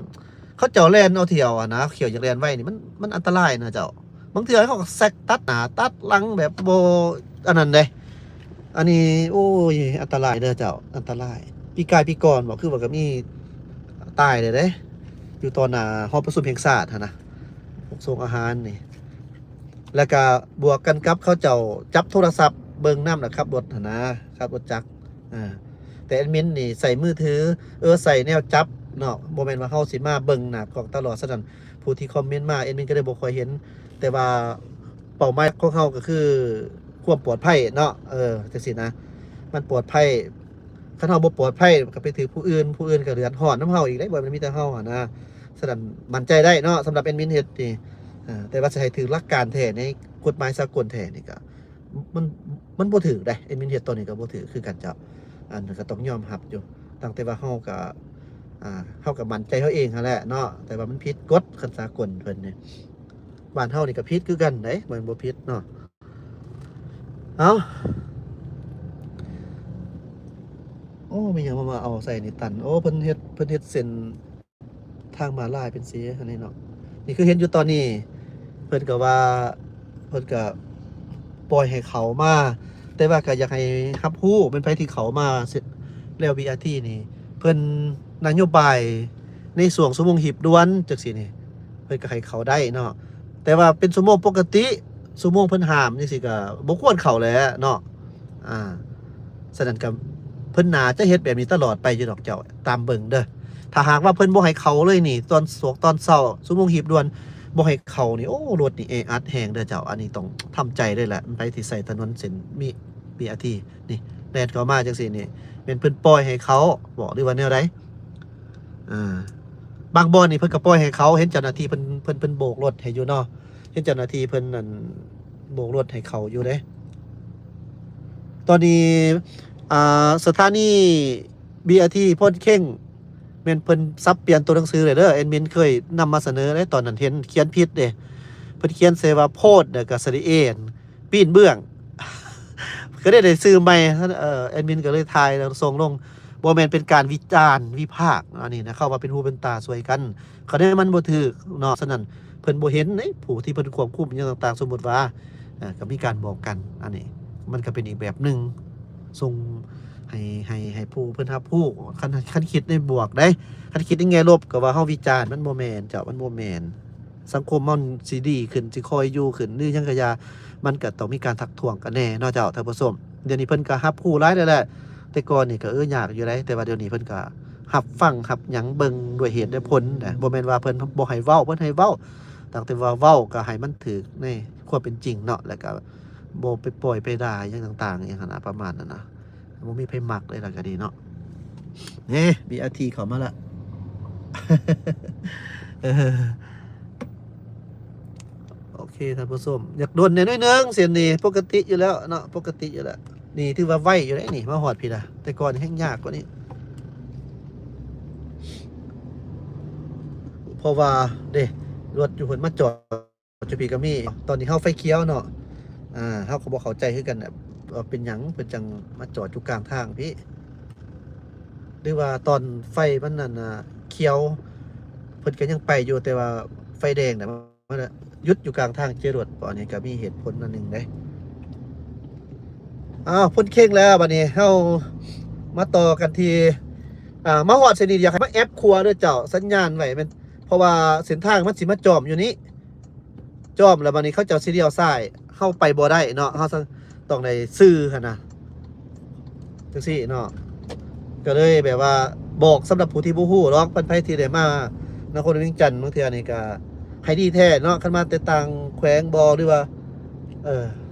เขาเจ้าแล่นเอาเที่ยวนะเขียวอยากแล่นไว้นี่มันอันตรายนะเจ้าบางเทื่อเขาก็แซกตัดหน้าตัดหลังแบบบ่อันนั้นเด้อันนี้โอ้ยอันตรายเด้อเจ้าอันตรายปีก่อนบอกคือว่าก็มีตายเลยเด้อยู่ตอนหอประชุมแห่งชาตินะพวกส่งอาหารนี่แล้วก็บวกกันกับเขาเจ้าจับโทรศัพท์เบิ่งน้ำนะครับรถนะครับรถจักรแต่แอดมินนี่ใส่มือถือใส่แนวจับเนาะบ่แม่นว่าเฮาสิมาเบิ่งหน้ากล้องตลอดซะนั่นผู้ที่คอมเมนต์มาแอดมินก็ได้บ่ค่อยเห็นแต่ว่าเป้าหมายของเฮาก็คือความปลอดภัยเนาะจังซี่นะมันปลอดภัย คันเฮาบ่ปลอดภัยก็ไปถือผู้อื่นก็เดือดร้อนนํเฮาอีกได้บ่มันมีแต่เฮานะฉะนั้นมั่นใจได้เนาะสำหรับแอดมินเฮ็ดนี่แต่ว่าสิให้ถือหลักการแท้ในกฎหมายสากลแท้นี่ก็มันมันบ่ถือได้แอดมินเฮ็ดตัวนี้ก็บ่ถือคือกันเจ้าอันนั้นก็ต้องยอมรับอยู่ตั้งแต่ว่าเฮาก็เฮาก็มั่นใจเฮาเองหั่นแหละเนาะแต่ว่ามันผิดกฎคันสากลเพิ่นนี่บ้านเฮานี่ก็ผิดคือกันเด้มันบ่ผิดเนาะเอ้าโอ้มีหยังมาเอาใส่นี่ตันโอ้เพิ่นเฮ็ดเส้นทางม้าลายเป็นสีอันนี้เนาะนี่คือเห็นอยู่ตอนนี้เพิ่นก็ว่าเพิ่นก็ปล่อยให้เขามาแต่ว่าก็อยากให้รับรู้เป็นไผที่เขามาแล้ว BRT นี่เพิ่นนโยบายในช่วงชั่วโมงหีบด่วนจังซี่นี่เพิ่นก็ให้เขาได้เนาะแต่ว่าเป็นชั่วโมงปกติชั่วโมงเพิ่นห้ามจังซี่ก็บ่ควรเข้าแหละเนาะฉะนั้นก็เพิ่นน่าจะเฮ็ดแบบนี้ตลอดไปอยู่ดอกเจ้าตามเบิ่งเด้อถ้าหากว่าเพิ่นบ่ให้เข้าเลยนี่ตอนเช้าชั่วโมงหีบด่วนบ่ให้เข้านี่โอ้รถนี่อัดแฮงเด้อเจ้าอันนี้ต้องทำใจเลยแหละมันไปที่ใช้ถนนเส้นBRT นี่แล่นเข้ามาจังซี่นี่แม่นเพิ่นปล่อยให้เขาบอกหรือว่าแนวใดบางบ่อนนี่เพิ่นก็ปล่อยให้เขาเห็นเจ้าหน้าที่เพิ่นโบกรถให้อยู่เนาะเห็นเจ้าหน้าที่เพิ่นนั่นโบกรถให้เขาอยู่เด้ตอนนี้สถานี BRT พ่นเข่งแม่นเพิ่นสับเปลี่ยนตัวหนังสือเลยเด้อแอดมินเคยนำมาเสนอได้ตอนนั้นเห็นเขียนผิดเด้เพิ่นเขียนเสว่าโพดแล้วก็สระเอนปีนเบื้อง ก็ได้ซื้อใหม่แอดมินก็เลยถ่ายแล้วส่งลงบ่แม่นเป็นการวิจารณ์วิพากษ์อันนี้นะเข้าว่าเป็นหูเป็นตาสวยกันเขาได้มันบ่ถูกเนาะฉะนั้นเพิ่นบ่เห็นผู้ที่เพิ่นควบคุมอย่างต่างๆสมมุติว่าก็มีการบอกกันอันนี้มันก็เป็นอีกแบบนึงส่งให้ผู้เพิ่นรับรู้คันคิดในบวกได้คันคิดในแง่ลบก็ว่าเฮาวิจารณ์มันบ่แม่นเจ้ามันบ่แม่นสังคมมันสิดีขึ้นสิคอยอยู่ขึ้นหรือยังก็อย่ามันก็ต้องมีการทักท้วงกันแน่เนาะเจ้าท่านผู้ชมเดี๋ยวนี้เพิ่นก็รับรู้หลายแล้วแหละแต่ก่อนนี่ก็ยากอยู่ได้แต่ว่าเดี๋ยวนี้เพิ่นก็รับฟังรับหยังเบิ่งด้วยเหตุด้วยผลนะบ่แม่นว่าเพิ่นบ่ให้เว้าเพิ่นให้เว้าตั้งแต่ว่าเว้าก็ให้มันถูกในความเป็นจริงเนาะแล้วก็บ่ไปปล่อยไปด่าหยังต่างๆอย่างนั้นประมาณนั้นนะบ่มีไผมักเลยล่ะก็ดีเนาะนี่ BRT เข้ามาละ โอเคท่านผู้ชมอยากโดนหน่อยนึงเสียนนี่ปกติอยู่แล้วเนาะปกติอยู่แล้วนี่ถือว่าไวอยู่แล้วนี่มาหอดพี่ละแต่ก่อนแห้งยากกว่านี้เพราะว่าเด้รถอยู่เพิ่นมาจอดจุพี่ก็มีตอนนี้เฮาไฟเขียวเนาะเฮาก็บ่เข้าใจคือกันว่าเป็นหยังเพิ่นจังมาจอดอยู่กลางทางพี่หรือว่าตอนไฟมันนั่นเขียวเพิ่นก็ยังไปอยู่แต่ว่าไฟแดงน่ะมันหยุดอยู่กลางทางเจรถอันนี้ก็มีเหตุผลอันนึงเด้พ่นเข่งแล้วบัดนี้เฮามาต่อกันที่มาฮอดเส้นนี้อยากให้มาแอปครัวด้วยเจ้าสัญญาณไว้มันเพราะว่าเส้นทางมันสิมาจอมอยู่นี้จอมแล้วบัดนี้เขาเจ้าสิเลี้ยวซ้ายเฮาไปบ่ได้เนาะเฮาต้องได้ซื้อหั่นน่ะจังซี่เนาะก็เลยแบบว่าบอกสำหรับผู้ที่บ่ฮู้หรอกเพิ่นไปที่ได้มานครเวียงจันทน์บางเทื่อนี่ก็ให้ดีแท้เนาะคันมาแต่ต่างแขวงบ่หรือว่า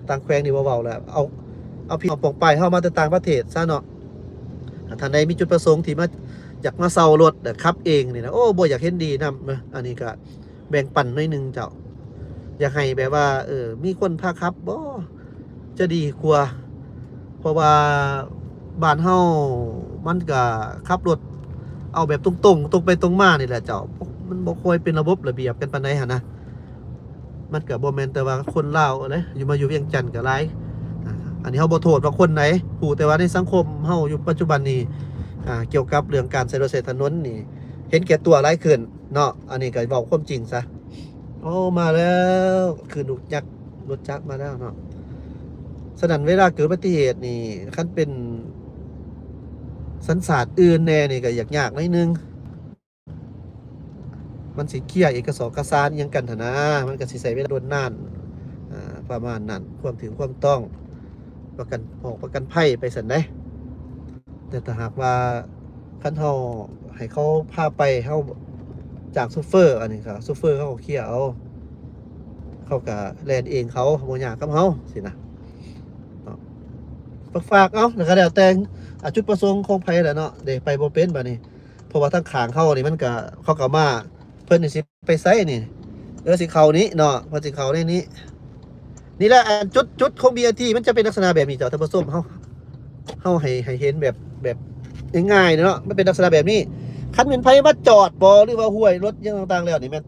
ต่างแขวงนี่บ่เว้าแล้วเอาพี่เอาปองไปเข้ามาแต่ต่างประเทศซะเนาะท่านใดมีจุดประสงค์ที่มาอยากมาเซารถขับเองนี่นะโอ้บ่อยากเห็นดีนำอันนี้ก็แบ่งปันหน่อยนึงเจ้าอยากให้แบบว่ามีคนพาขับบ่จะดีกว่าเพราะว่าบ้านเฮามันก็ขับรถเอาแบบตรงไปตรงมานี่แหละเจ้ามันบ่ค่อยเป็นระบบระเบียบกันปานใดหั่นนะมันก็บ่แม่นแต่ว่าคนลาวเด้อยู่เวียงจันทน์ก็หลายอันนี้เฮาบ่โทษว่าคนไหนผู้แต่ว่าในสังคมเฮาอยู่ปัจจุบันนี้เกี่ยวกับเรื่องการใช้รถใช้ถนนนี่เห็นแก่ตัวหลายขึ้นเนาะอันนี้ก็เว้าความจริงซะโอ้มาแล้วคือรถจักรมาแล้วเนาะฉะนั้นเวลาเกิดอุบัติเหตุนี่คันเป็นสัญชาติอื่นแน่นี่ก็ยากๆหน่อยนึงมันสิเคลียร์เอกสารหยังกันหั่นนะมันก็สิใช้เวลาโดนนานประมาณนั้นความถึงความต้องประกันภัยไปสั่นได้แต่ถ้าหากว่าคันเฮาให้เขาพาไปเฮาจากซูเฟอร์อันนี้ครับซูเฟอร์เขาเคลียร์เอาเขาก็แลนเองเขาบ่ยากกับเฮาสินะฝากเอาแล้วก็แล้วแต่ จุดประสงค์ของไผแหละเนาะเด้ไปบ่เป็นบัดนี้เพราะว่าทางข้างเขานี่มันก็เขาก็มาเพิ่นนี่สิไปไสนี่สิเข้านี้เนาะเพิ่นสิเข้าในนี้นี่แหละจุดของ BRT มันจะเป็นลักษณะแบบนี้เจ้าท่านผู้ชมเฮาให้เห็นแบบง่ายๆเนาะมันเป็นลักษณะแบบนี้คันเป็นไผมาจอดบ่หรือว่าห้วยรถยังต่างๆแล้วนี่แม่น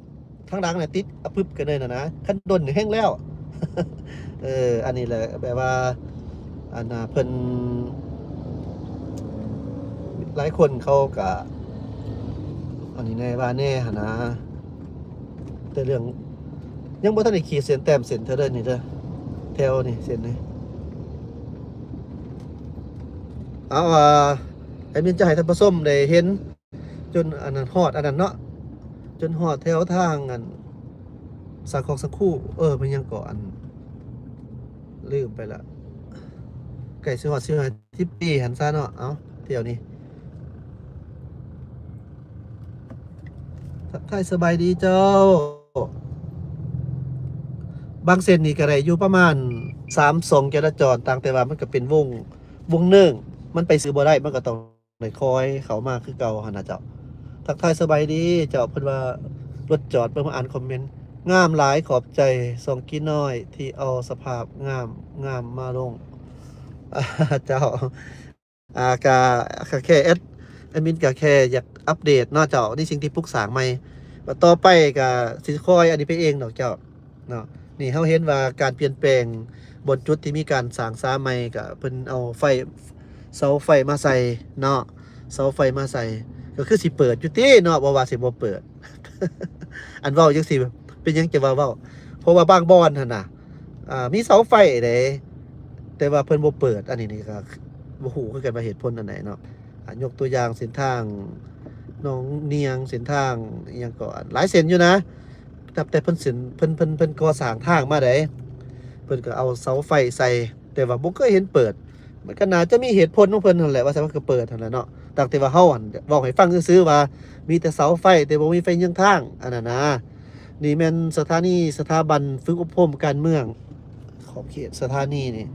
ทางหลังเนี่ยติดอะพึบกันเลยนะคันดนนี่แห้งแล้ว อันนี้แหละแบบว่าอันน่ะเพิ่นหลายคนเขาก็อันนี้แน่ว่าแน่หั่นนะแต่เรื่องยังบ่ทันได้ขีดเส้นแต้มเส้นเท่าเด้อนี่เด้อแถวนี่เส้นนี่เอาไอ้มินจะให้ท่านผู้ชมได้เห็นจนอันนั้นฮอดอันนั้นเนาะจนฮอดแถวทางอันสักคู่มันยังก่ออันลืมไปละไก่สิฮอดที่ปีหันซะเนาะเอาเที่ยวนี้ทักทายสบายดีเจ้าบางเส้นนี่ก็ได้อยู่ประมาณ3-2จราจรต่างแต่ว่ามันก็เป็นวงเนื่องมันไปซื้อบ่ได้มันก็ต้องได้คอยเข้ามาคือเก่าหั่นน่ะเจ้าทักทายสบายดีเจ้าเพิ่นว่ารถจอดเพิ่นมาอ่านคอมเมนต์งามหลายขอบใจส่งกี้น้อยที่เอาสภาพงามมาลงเจ้าก็แค่แอดมินก็แค่อยากอัปเดตเนาะเจ้านี่สิ่งที่ปรึกษาใหม่ว่าต่อไปก็สิคอยอันนี้ไปเองดอกเจ้าเนาะนี่เฮาเห็นว่าการเปลี่ยนแปลงบนจุดที่มีการสร้างสาใหม่ก็เพิ่นเอาเสาไฟมาใส่เนาะเสาไฟมาใส่ก็คือสิเปิดอยู่ติเนาะบ่ว่าสิบ่เปิด อันเว้าจังซี่เป็นหยังจะเว้าเพราะว่าบางบ่อนหั่นน่ะมีเสาไฟเด้แต่ว่าเพิ่นบ่เปิดอันนี้นี่ก็บ่ฮู้คือกันว่าเหตุผลอันไหนเนาะยกตัวอย่างเส้นทางหนองเนียงเส้นทางอิหยังก็หลายเส้นอยู่นะแต่เพิ่นก่อสร้างทางมาได้เพิ่นก็เอาเสาไฟใส่แต่ว่าบ่เคยเห็นเปิดมันก็น่าจะมีเหตุผลของเพิ่นนั่นแหละว่าซั่นมันก็เปิดนั่นแหละเนาะตั้งแต่ว่าเฮาเว้าให้ฟังซื่อๆว่ามีแต่เสาไฟแต่บ่มีไฟยังทางอันนั้นนะนี่แม่นสถาบันฝึกอบรมการเมืองขอบเขตสถานีนี่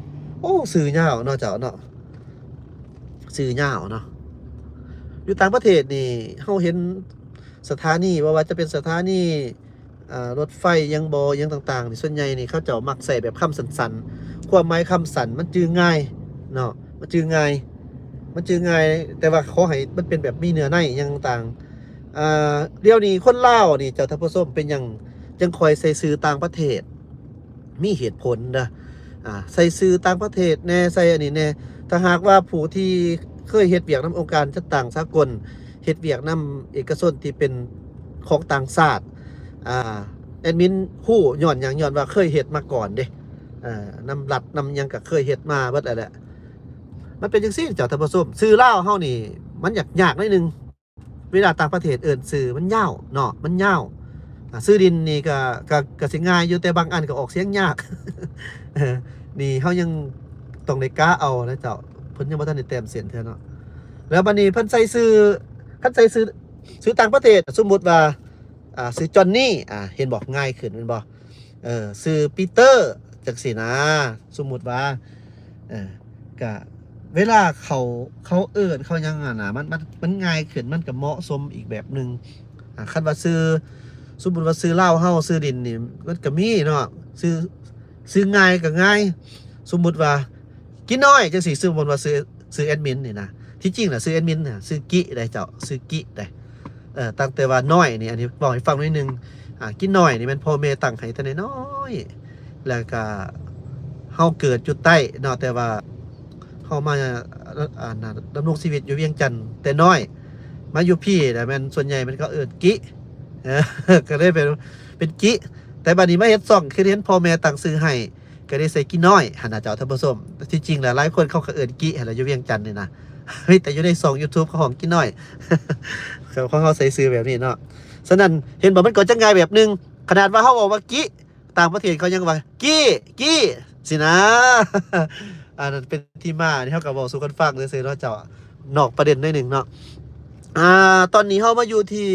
โอ้ชื่อยาวเนาะเจ้าเนาะชื่อยาวเนาะอยู่ต่างประเทศนี่เฮาเห็นสถานีว่าจะเป็นสถานีรถไฟยังต่างๆนี่ส่วนใหญ่นี่เขาเจ้ามักใส่แบบคำสั้นๆความหมายคำสั้นมันจือง่ายเนาะมันจือง่ายแต่ว่าขอให้มันเป็นแบบมีเนื้อในยังต่างเดี๋ยวนี้คนลาวนี่เจ้าท่านผู้ชมเป็นหยังจังคอยใส่ซื้อต่างประเทศมีเหตุผลนะใส่ซื้อต่างประเทศแน่ใส่อันนี้แน่ถ้าหากว่าผู้ที่เคยเฮ็ดเวียกนำองค์การจัดตั้งสากลเฮ็ดเวียกนำเอกชนที่เป็นของต่างชาติแอดมินฮู้ย้อนว่าเคยเฮ็ดมาก่อนเด้นำรัฐนำหยังก็เคยเฮ็ดมาเบิดแหละมันเป็นจังซี่เจ้าท่านผู้ชมชื่อลาวเฮานี่มันยากหน่อยนึงเวลาต่างประเทศเอิ้นชื่อมันยาวเนาะมันยาวชื่อดินนี่ก็สิง่ายอยู่แต่บางอันก็ออกเสียงยาก นี่เฮายังต้องได้กะเอานะเจ้าเพิ่นยังบ่ทันได้แต้มเส้นเทื่อเนาะแล้วบัดนี้เพิ่นใส่ชื่อต่างประเทศสมมุติว่าชื่อจอห์นนี่เห็นบอกง่ายขึ้นแม่นบ่ชื่อปีเตอร์จังซี่นะสมมุติว่าก็เวลาเขาเอิ้นเขาหยังน่ะมันง่ายขึ้นมันก็เหมาะสมอีกแบบนึงคันว่าชื่อสมมุติว่าชื่อลาวเฮาชื่อดินนี่มันก็มีเนาะชื่อง่ายก็ง่ายสมมุติว่ากินน้อยจังซี่สมมุติว่าชื่อแอดมินนี่นะที่จริงน่ะชื่อแอดมินน่ะชื่อกิได้เจ้าชื่อกิได้ตั้งแต่ว่าน้อยนี่อันนี้บอกให้ฟังนิดนึงกินน้อยนี่มันพ่อแม่ตั้งให้แต่น้อยแล้วก็เฮาเกิดจุดใต้เนาะแต่ว่าเฮามาดำรงชีวิตอยู่เวียงจันทน์แต่น้อยมาอยู่พี่แต่มันส่วนใหญ่มันก็เอิ้นกิก็เลยเป็นกิแต่บัดนี้มาเฮ็ดซ่องคือเห็นพ่อแม่ตั้งชื่อให้ก็ได้ใส่กินน้อยหั่นน่ะเจ้าท่านผู้ชมที่จริงแล้วหลายคนเขาก็เอิ้นกิหั่นล่ะอยู่เวียงจันทน์นี่นะแต่อยู่ในช่อง YouTube เขาของกินน้อยเขาใส่ซื้อแบบนี้เนาะฉะนั้นเห็นบอกมันก็จะง่ายแบบนึงขนาดว่าเขาบอกว่ากิต่างประเทศเขายังว่ากี้สินะอันนั้นเป็นที่มาที่เขาก็บอกสู่กันฟังซื่อๆเนาะเจ้านอกประเด็นหน่อยนึงเนาะตอนนี้เฮามาอยู่ที่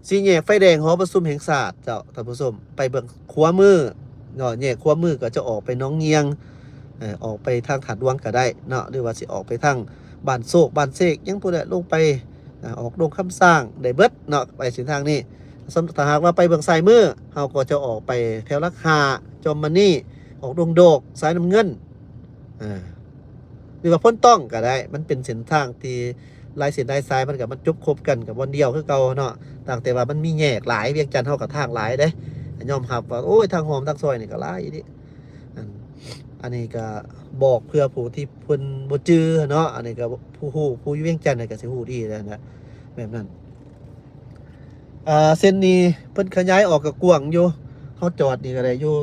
สี่แยกไฟแดงหอประชุมแห่งชาติเจ้าท่านผู้ชมไปเบิ่งขวามือเนาะแยกขวามือก็จะออกไปหนองเงียงออกไปทางถาดหลวงก็ได้เนาะหรือว่าสิออกไปทาง บ้านโศกบ้านเสกยังพูดลงไปออกดงคำสร้างได้เบิดเนาะไปเส้นทางนี้ถ้าหากว่าไปเบื้องซ้ายมือเฮาก็จะออกไปแถวลักหาจอมมันนี่ออกดงโดกสายน้ำเงินหรือว่าพ้นต้องก็ได้มันเป็นเส้นทางที่ลายเส้นลายสายมันกับมันจบครบกันกับวันเดียวคือเก่าเนาะต่างแต่ว่ามันมีแยกหลายเวียงจันทน์เฮากับทางหลายเด้ยอมรับว่าโอ้ยทางหอมทางซอยนี่ก็หลายดิอันนี้ก็บอกเพื่อผู้ที่เพิ่นบ่จื้อเนาะอันนี้ก็ผู้อยู่เวียงจันทน์ก็สิฮู้ดีแล้วนะแบบนั้นเส้นนี้เพิ่นขยายออกกับกว้างอยู่เฮาจอดนี่ก็ได้อยู่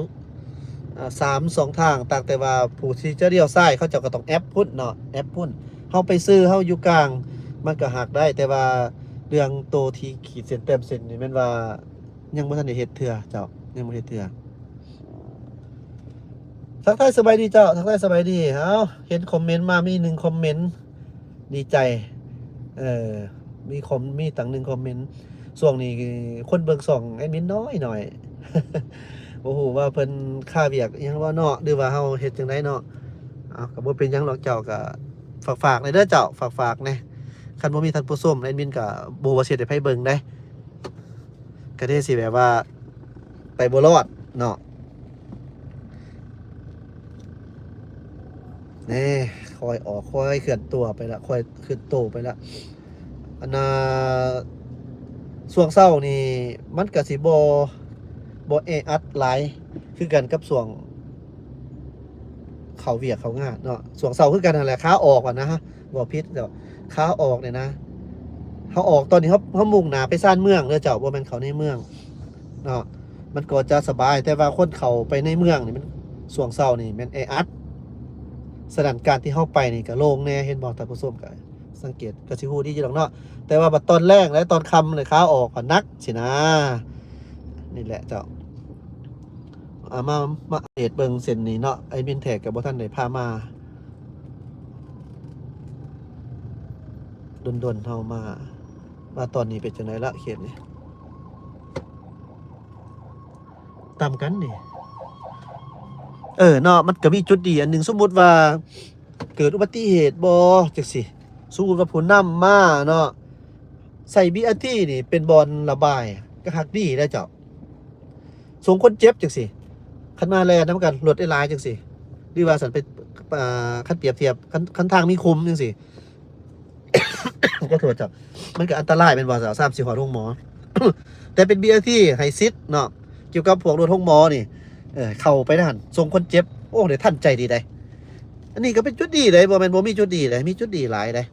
2 ทางต่างแต่ว่าผู้ที่จะเลี้ยวซ้ายเขาเจ้าก็ต้องแอปพุ่นเนาะแอปพุ่นเฮาไปซื้อเฮาอยู่กลางมันก็หักได้แต่ว่าเรื่องโตที่ขีดเส้นเต็มเส้นนี่แม่นว่ายังบ่ทันได้เฮ็ดเทื่อเจ้ายังบ่เฮ็ดเทื่อทักทายสบายดีเจ้าทักทายสบายดีเอ้าเห็นคอมเมนต์มามี1คอมเมนต์ดีใจมีตั้ง1คอมเมนต์ช่วงนี้คนเบิ่งช่องแอดมินน้อยหน่อย โอ้โหว่าเพิ่นค่าเวียกยังว่าเนาะหรือว่าเฮาเฮ็ดจังไดเนาะก็บ่เป็นหยังหรอกเจ้าก็ฝากๆในเด้อเจ้าฝากๆแหน่คันบ่มีท่านผู้ชมแอดมินก็บ่ว่าสิได้ไผเบิ่งได้ก็ได้สิแบบว่าไปบ่รอดเนาะนี่คอยออกคอยเคลื่อนตัวไปละคอยเคลื่อนโตไปละอันน่ะช่วงเช้านี่มันก็สิบ่แออัดหลายคือกันกับช่วงเขาเวียกเขางานเนาะช่วงเช้าคือกันนั่นแหละขาออกนะฮะบ่ผิดเดี๋ยวขาออกเนี่ยนะเขาออกตอนนี้เขามุ่งหน้าไปซ่านเมืองเด้อเจ้าบ่แม่นเขาในเมืองเนาะมันก็จะสบายแต่ว่าคนเขาไปในเมืองนี่มันช่วงเช้านี่แม่นแออัดสถานการณ์ที่เฮาไปนี่ก็โล่งแน่เห็นบ่ท่านผู้ชมก็สังเกตก็สิฮู้ดีอยู่ดอกเนาะแต่ว่าบัดตอนแรกและตอนค่ำเลยขาออกก็หนักสินะนี่แหละเจ้ามาเอ็ดเบิงเส้นนี้เนาะไอ้มินแท็กกับบ่ท่านได้พามาดนเฮามาตอนนี้เป็นจังไดละเขตนี่ตามกันนี่เนาะมันก็มีจุดดีอันหนึงสมมุติว่าเกิดอุบัติเหตุบ่จังซี่สมมุติว่าผู้นำมาเนาะใส่ BRT นี่เป็นบอนระบายก็ฮักดีได้เจ้าส่งคนเจ็บจังซี่คันมาแลนำกันรถได้หลายจังซี่หรือว่าสันไปคันเปรียบเทียบคันทางมีคุมจังซี่ ก็โทษจับมันก็อันตรายเป็นว่า3-4 หอดโรงหมอ แต่เป็น BRT ให้ซิดเนาะเกี่ยวกับพวกรถโรงหมอนี่เข้าไปนั่นส่งคนเจ็บโอ้ได้ทันใจดีได้อันนี้ก็เป็นจุดดีเลยบ่แม่นบ่มีจุดดีเลยมีจุดดีหลายเลย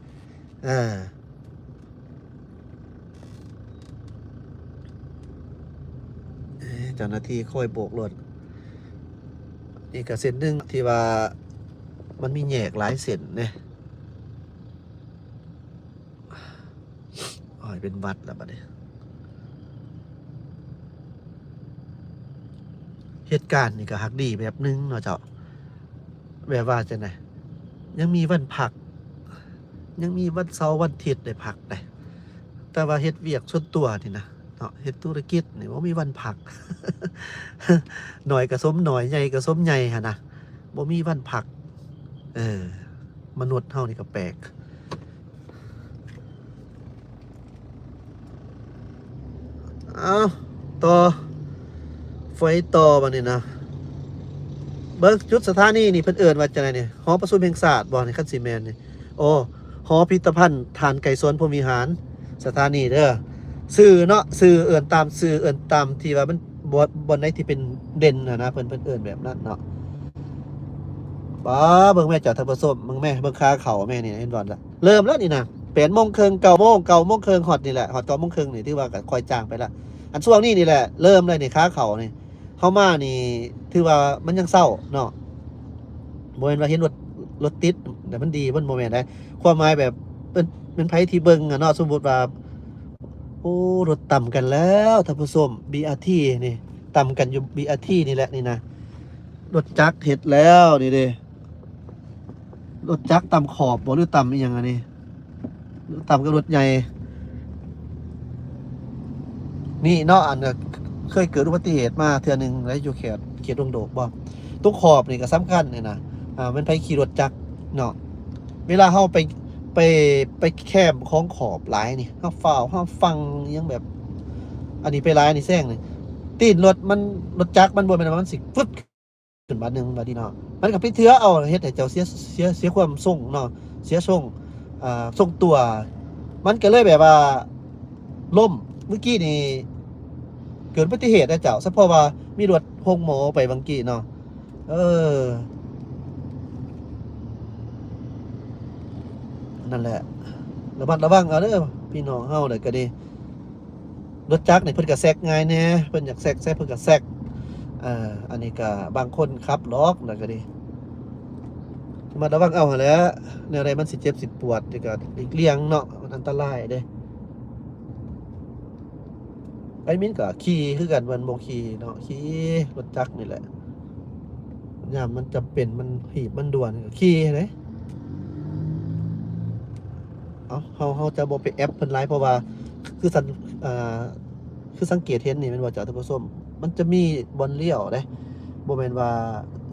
เจ้าหน้าที่คอยโบกรถอีกเส้นหนึ่งที่ว่ามันมีแยกหลายเส้นเนี่ยเป็นวัดแล้วบัดนี้เหตุการณ์นี่ก็ฮักดีแบบนึงเนาะเจ้าแบบว่าจะไหนยังมีวันพักยังมีวันเสาร์วันอาทิตย์ได้พักได้แต่ว่าเฮ็ดเวียกส่วนตัวนี่นะเนาะเฮ็ดธุรกิจนี่บ่มีวันพัก หน่อยก็สมหน่อยใหญ่ก็สมใหญ่หั่นนะบ่มีวันพักมนุษย์เฮานี่ก็แปลกต่อไฟต่อบัดนี้นะเบิ่งจุดสถานีนี่เพิ่นเอิ้นว่าจังไดนี่หอประชุมแห่งชาติบ่นี่คันสิแม่นนี่โอ้หอพิพิธภัณฑ์ฐานไก่สวนพรหมวิหารสถานีเด้อชื่อเนาะชื่อเอิ้นตามที่ว่ามันบ่ไหนที่เป็นเด่นนะเพิ่นเอิ้นแบบนั้นเนาะบ้าเบิ่งแม่เจ้าท่านผู้ชมเบิ่งแม่เบิ่งขาเขาแม่นี่เห็นบ่ล่ะเริ่มแล้วนี่นะ8:30 9:00 9:30ฮอดนี่แหละฮอด9:30นี่ที่ว่าก็ค่อยจ้างไปละอันช่วงนี้นี่แหละเริ่มเลยนี่ขาเขานี่เข้ามานี่ถือว่ามันยังเศร้าเนาะบ่แม่นว่าเห็นรถติดแต่มันดีมันบ่แม่นได้ความหมายแบบเป็นไผที่เบิ่งอะเนาะสมมุติว่าโอ้รถต่ำกันแล้วท่านผู้ชม BRT นี่ต่ำกันอยู่ BRT นี่แหละนี่นะรถจักรเฮ็ดแล้วนี่เด้รถจักรต่ำขอบบ่หรือต่ำอีหยังอันนี้ต่ำกับรถใหญ่นี่เนาะอันเคยเกิดอุบัติเหตุมาเทื่อนึงแล้วอยู่เขตดงโดกบ่ตรงขอบนี่ก็สำคัญนี่นะมันไปขี่รถจักรเนาะเวลาเฮาไป ไปไปแคมของขอบหลายนี่เฮาฟ้าวเฮาฟังยังแบบ อันนี้ไปหลายนี่แซงนี่ตีนรถมันรถจักรมันบ่แม่นว่ามันสิฟึดขึ้นบาดนึงบาดนี้เนาะมันก็ไปเถือเอาเฮ็ดให้เจ้าเสียความทรงเนาะเสียทรงทรงตัว มันก็เลยแบบว่าล่มเมื่อกี้นี่เกิดอุบัติเหตุนะเจ้าซะเพราะว่ามีรถโฮงหมอไปบางกี้เนาะเออนั่นแหละระมัดระวังเอาเด้อพี่น้องเฮาได้ก็ดีรถจักรนี่เพิ่นก็แซกง่ายแน่เพิ่นอยากแซกเพิ่นก็แซกอันนี้ก็บางคนขับล็อกแล้วก็ดีระมัดระวังเอาหั่นแหละแนวใดมันสิเจ็บสิปวดนี่ก็หลีกเลี่ยงเนาะมันอันตรายเด้ไอ้มิ้นก็ขี่คือกันมันบ่ขี่เนาะขี่รถจักรนี่แหละยามมันจำเป็นมันหีบมันด่วนก็ขี่เด้เฮาจะบ่ไปแอปเพิ่นหลายเพราะว่าคือสันคือสังเกตเห็นนี่แม่นบ่เจ้าท่านผู้ชมมันจะมีบ่อนเลี้ยวเด้บ่แม่นว่า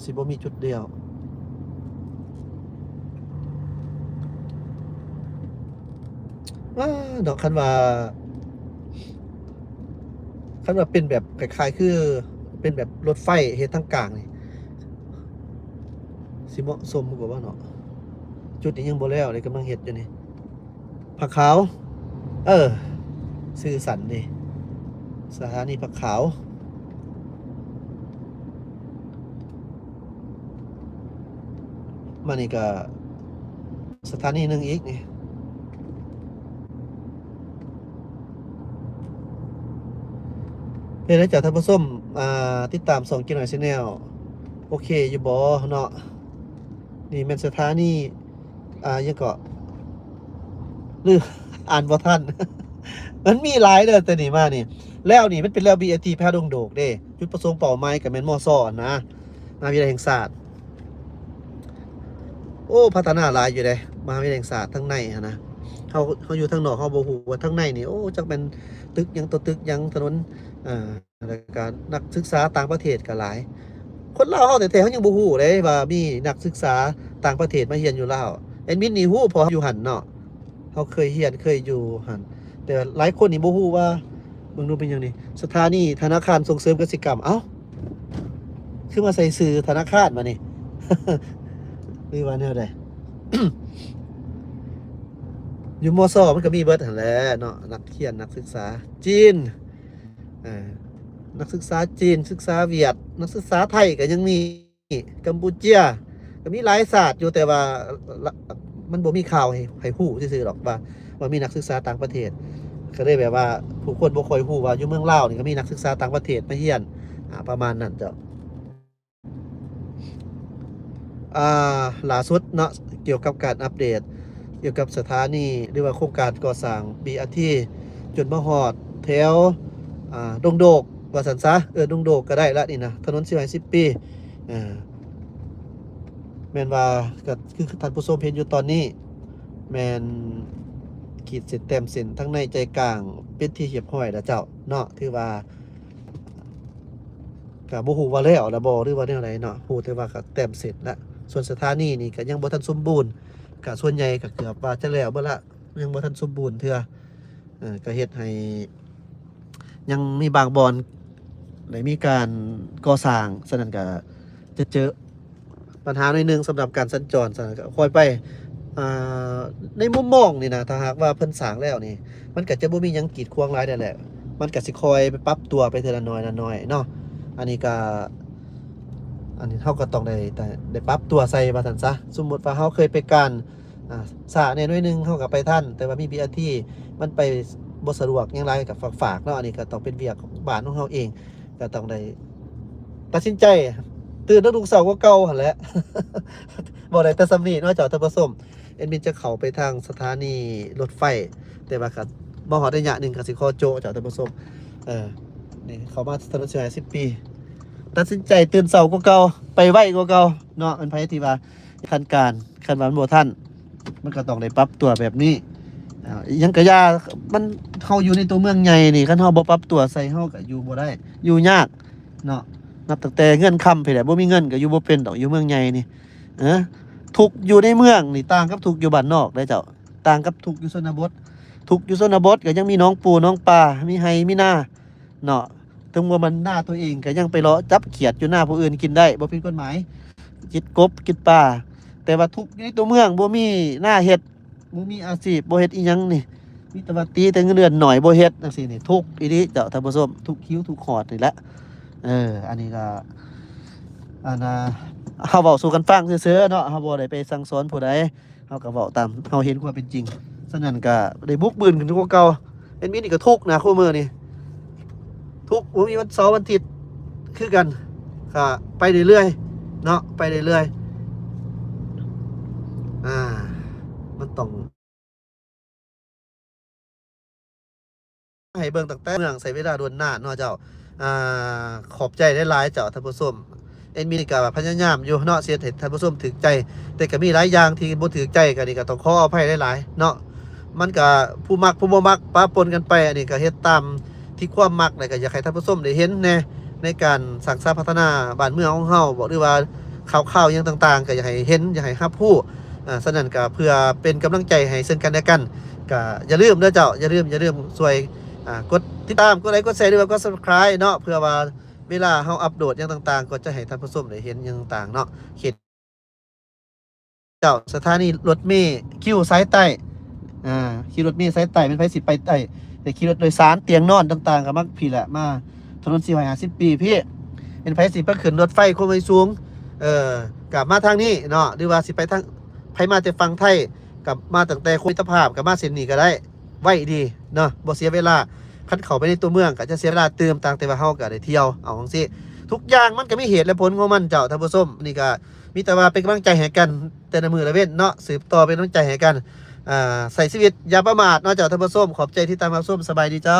สิบ่มีจุดเลี้ยวดอกคันว่าเป็นแบบคล้ายๆคือเป็นแบบรถไฟเฮ็ดทางกลางนี่สิเหมาะสมกว่าเนาะจุดนี้ยังบ่แล้วเลยกำลังเฮ็ดอยู่นี่ผักขาวชื่อสันนี่สถานีผักขาวมานี่ก็สถานีหนึ่งอีกนี่เป็นได้จากท่านผู้ชมติดตามส่องกินหน่อยชาแนลโอเคอยู่บ่เนาะนี่เป็นสถานียังเกาะหรืออ่านบ่ทัน มันมีหลายเด้อแต่นี่มานี่แล้วนี่มันเป็นแล้ว BRT แพร่ดงโดกเด้จุดประสงค์เป้าหมายก็แม่นมอซ้อนะมหาวิทยาลัยแห่งศาสตร์โอ้พัฒนาหลายอยู่เด้มหาวิทยาลัยแห่งศาสตร์ทั้งในหั่นนะเขาอยู่ทางนอกเขาบ่ฮู้ว่าทางในนี่โอ้จักแม่นตึกหยังตัวตึกหยังถนนแล้วก็นักศึกษาต่างประเทศก็หลายคนลาวเฮาแต่เขายังบ่ฮู้เลยว่ามีนักศึกษาต่างประเทศมาเรียนอยู่ลาวแอดมินนี่ฮู้เพราะอยู่หั่นเนาะเขาเคยเรียนเคยอยู่หั่นแต่หลายคนนี่บ่ฮู้ว่าเบิ่งดูเป็นหยังนี่สถานีธนาคารส่งเสริมเกษตรกรรมเอ้าคือมาใส่ชื่อธนาคารมานี่ หรือว่าแนวใด อยู่มอซอมันก็มีเบิดหั่นแหละเนาะนักเรียนนักศึกษาจีนนักศึกษาจีนศึกษาเวียดนักศึกษาไทยก็ยังมีกัมพูชาก็มีหลายศาสตร์อยู่แต่ว่ามันบ่มีข่าวให้ฮู้ซื่อๆหรอกว่ามีนักศึกษาต่างประเทศก็เลยแบบว่าผู้คนบ่ค่อยฮู้ว่าอยู่เมืองลาวนี่ก็มีนักศึกษาต่างประเทศมาเรียนประมาณนั้นเจ้าล่าสุดเนาะเกี่ยวกับการอัปเดตเกี่ยวกับสถานีหรือว่าโครงการก่อสร้าง BRT จนมาฮอดแถวดงโดกว่าซั่นซะดงโดกก็ได้ละนี่นะถนน410 ปีแม่นว่าก็คือท่านผู้ชมเห็นอยู่ตอนนี้แม่นขีดเส้นแต้มเส้นทั้งในใจกลางเป็นที่เรียบร้อยแล้วเจ้าเนาะถือว่าก็บ่ฮู้ว่าแล้วบ่หรือว่าแนวใดเนาะฮู้แต่ว่าก็แต้มเสร็จแล้วส่วนสถานีนี่ก็ยังบ่ทันสมบูรณ์ก็ส่วนใหญ่ก็เกือบว่าจะแล้วเบิดละยังบ่ทันสมบูรณ์เทื่อก็เฮ็ดให้ยังมีบางบ่อนได้มีการก่อสร้างฉะนั้นก็จะเจอปัญหาหน่อยนึงสำหรับการสัญจรฉะนั้นก็ค่อยไปในมุมมองนี่นะถ้าหากว่าเพิ่นสร้างแล้วนี่มันก็จะบ่มีหยังกีดขวางหลายนั่นแหละมันก็สิคอยไปปรับตัวไปทีละน้อยละน้อยเนาะอันนี้เขาก็ต้องได้ปรับตัวใส่ว่าซั่นซะสมมุติว่าเขาเคยไปการสระเนี่ยหน่อยนึงเขาก็ไปทันแต่ว่ามี BRT มันไปบ่สะดวกหยังไรกับฝากเนาะอันนี้ก็ต้องเป็นเวียกของบ้านของเฮาเองก็ต้องได้ตัดสินใจตื่นทุกเช้าก็เก่าหั่นแหละ บ่ได้แต่สำนี้เนาะเจ้าท่านผู้ชมเอ็นบินจะเข้าไปทางสถานีรถไฟแต่ว่าก็บ่ฮอดระยะหนึงก็สิขอโจเจ้าท่านผู้ชมนี่เข้ามาถนน10 ปีตัดสินใจตื่นเช้าก็เก่าไปไวกว่าเก่าเนาะอันไผที่ว่าคันว่ามันบ่ทันมันก็ต้องได้ปรับตัวแบบนี้ยังกะยามันเฮาอยู่ในตัวเมืองใหญ่นี่คันเฮาบ่ปรับตัวใส่เฮาก็อยู่บ่ได้อยู่ยากเนาะนับตั้งแต่เงินค่ำไปแล้วบ่มีเงินก็อยู่บ่เป็นดอกอยู่เมืองใหญ่นี่ทุกอยู่ในเมืองนี่ต่างกับทุกอยู่บ้านนอกเด้อเจ้า ต่างกับทุกข์อยู่ชนบททุกข์อยู่ชนบทก็ยังมีน้องปูน้องปลามีไห้มีนาเนาะถึงว่ามันหน้าตัวเองก็ยังไปเลาะจับเขียดอยู่หน้าผู้อื่นกินได้บ่ผิดกฎหมายกินกบกินปลาแต่ว่าทุกข์ในตัวเมืองบ่มีหน้าเฮ็ดบ่มีอาชีพบ่เฮ็ดอีหยังนี่มีแต่ว่าตีแต่เงินเดือนหน่อยบ่เฮ็ดจังซี่นี่ทุกข์อีหลีเจ้าท่านผู้ชมทุกคิ้วทุกขอดนี่แหละอันนี้ก็อันน่ะเฮาเว้าสู่กันฟังซื่อๆเนาะเฮาบ่ได้ไปสั่งสอนผู้ใดเฮาก็เว้าตามเฮาเห็นความเป็นจริงฉะนั้นก็ได้บุกบืนขึ้นกว่าเก่าเป็นมีนี่ก็ทุกข์นะคู่มื้อนี่ทุกข์บ่มีวันเสาร์วันอาทิตย์คือกันก็ไปเรื่อยๆเนาะไปเรื่อยๆมันต้องให้เบิ่งตั้งแต่เมืองใช้เวลาด่วนหน้าเนาะเจ้าขอบใจหลายๆเจ้าท่านผู้ชมเอ็นมีนี่ก็พยายามอยู่เนาะเสียให้ท่านผู้ชมถึกใจแต่ก็มีหลายอย่างที่บ่ถึกใจก็นี่ก็ต้องขออภัยหลายๆเนาะมันก็ผู้มักผู้บ่มักปะปนกันไปอันนี้ก็เฮ็ดตามที่ความมักแล้วก็อยากให้ท่านผู้ชมได้เห็นแน่ในการสร้างสรรค์พัฒนาบ้านเมืองของเฮาบอกหรือว่าข่าวๆอย่างต่างๆก็อยากให้เห็นอยากให้รับรู้ฉะนั้นก็เพื่อเป็นกำลังใจให้ซึ่งกันและกันก็อย่าลืมเด้อเจ้าอย่าลืมช่วยกดติดตามกดไลค์กดแชร์หรือว่ากด Subscribe เนาะเพื่อว่าเวลาเฮาอัปโหลดอย่างต่างๆก็จะให้ท่านผู้ชมได้เห็นอย่างต่างๆเนาะเขตเจ้าสถานีรถเมล์คิวสายใต้ขี่รถเมล์สายใต้เป็นไผสิไปใต้แต่ขี่รถโดยสารเตียงนอนต่างๆก็มักพี่แหละมาถนน450 ปีพี่เป็นไผสิไปขึ้นรถไฟความเร็วสูงกลับมาทางนี้เนาะหรือว่าสิไปทางไผมาแต่ฝั่งไทยกลับมาตั้งแต่คุณภาพกลับมาเส้นนี้ก็ได้ไว้ดีเนาะบ่เสียเวลาคันเข้าไปในตัวเมืองก็จะเสียเวลาเติมต่างแต่ว่าเฮาก็ได้เที่ยวเอาจังซี่ทุกอย่างมันก็มีเหตุและผลของมันเจ้าท่านผู้ชมนี่ก็มีแต่ว่าเป็นกำลังใจให้กันแต่ละมื้อละเว้นเนาะสืบต่อเป็นกำลังใจให้กันใส่ชีวิตอย่าประมาทเนาะเจ้าท่านผู้ชมขอบใจที่ตามรับชมสบายดีเจ้า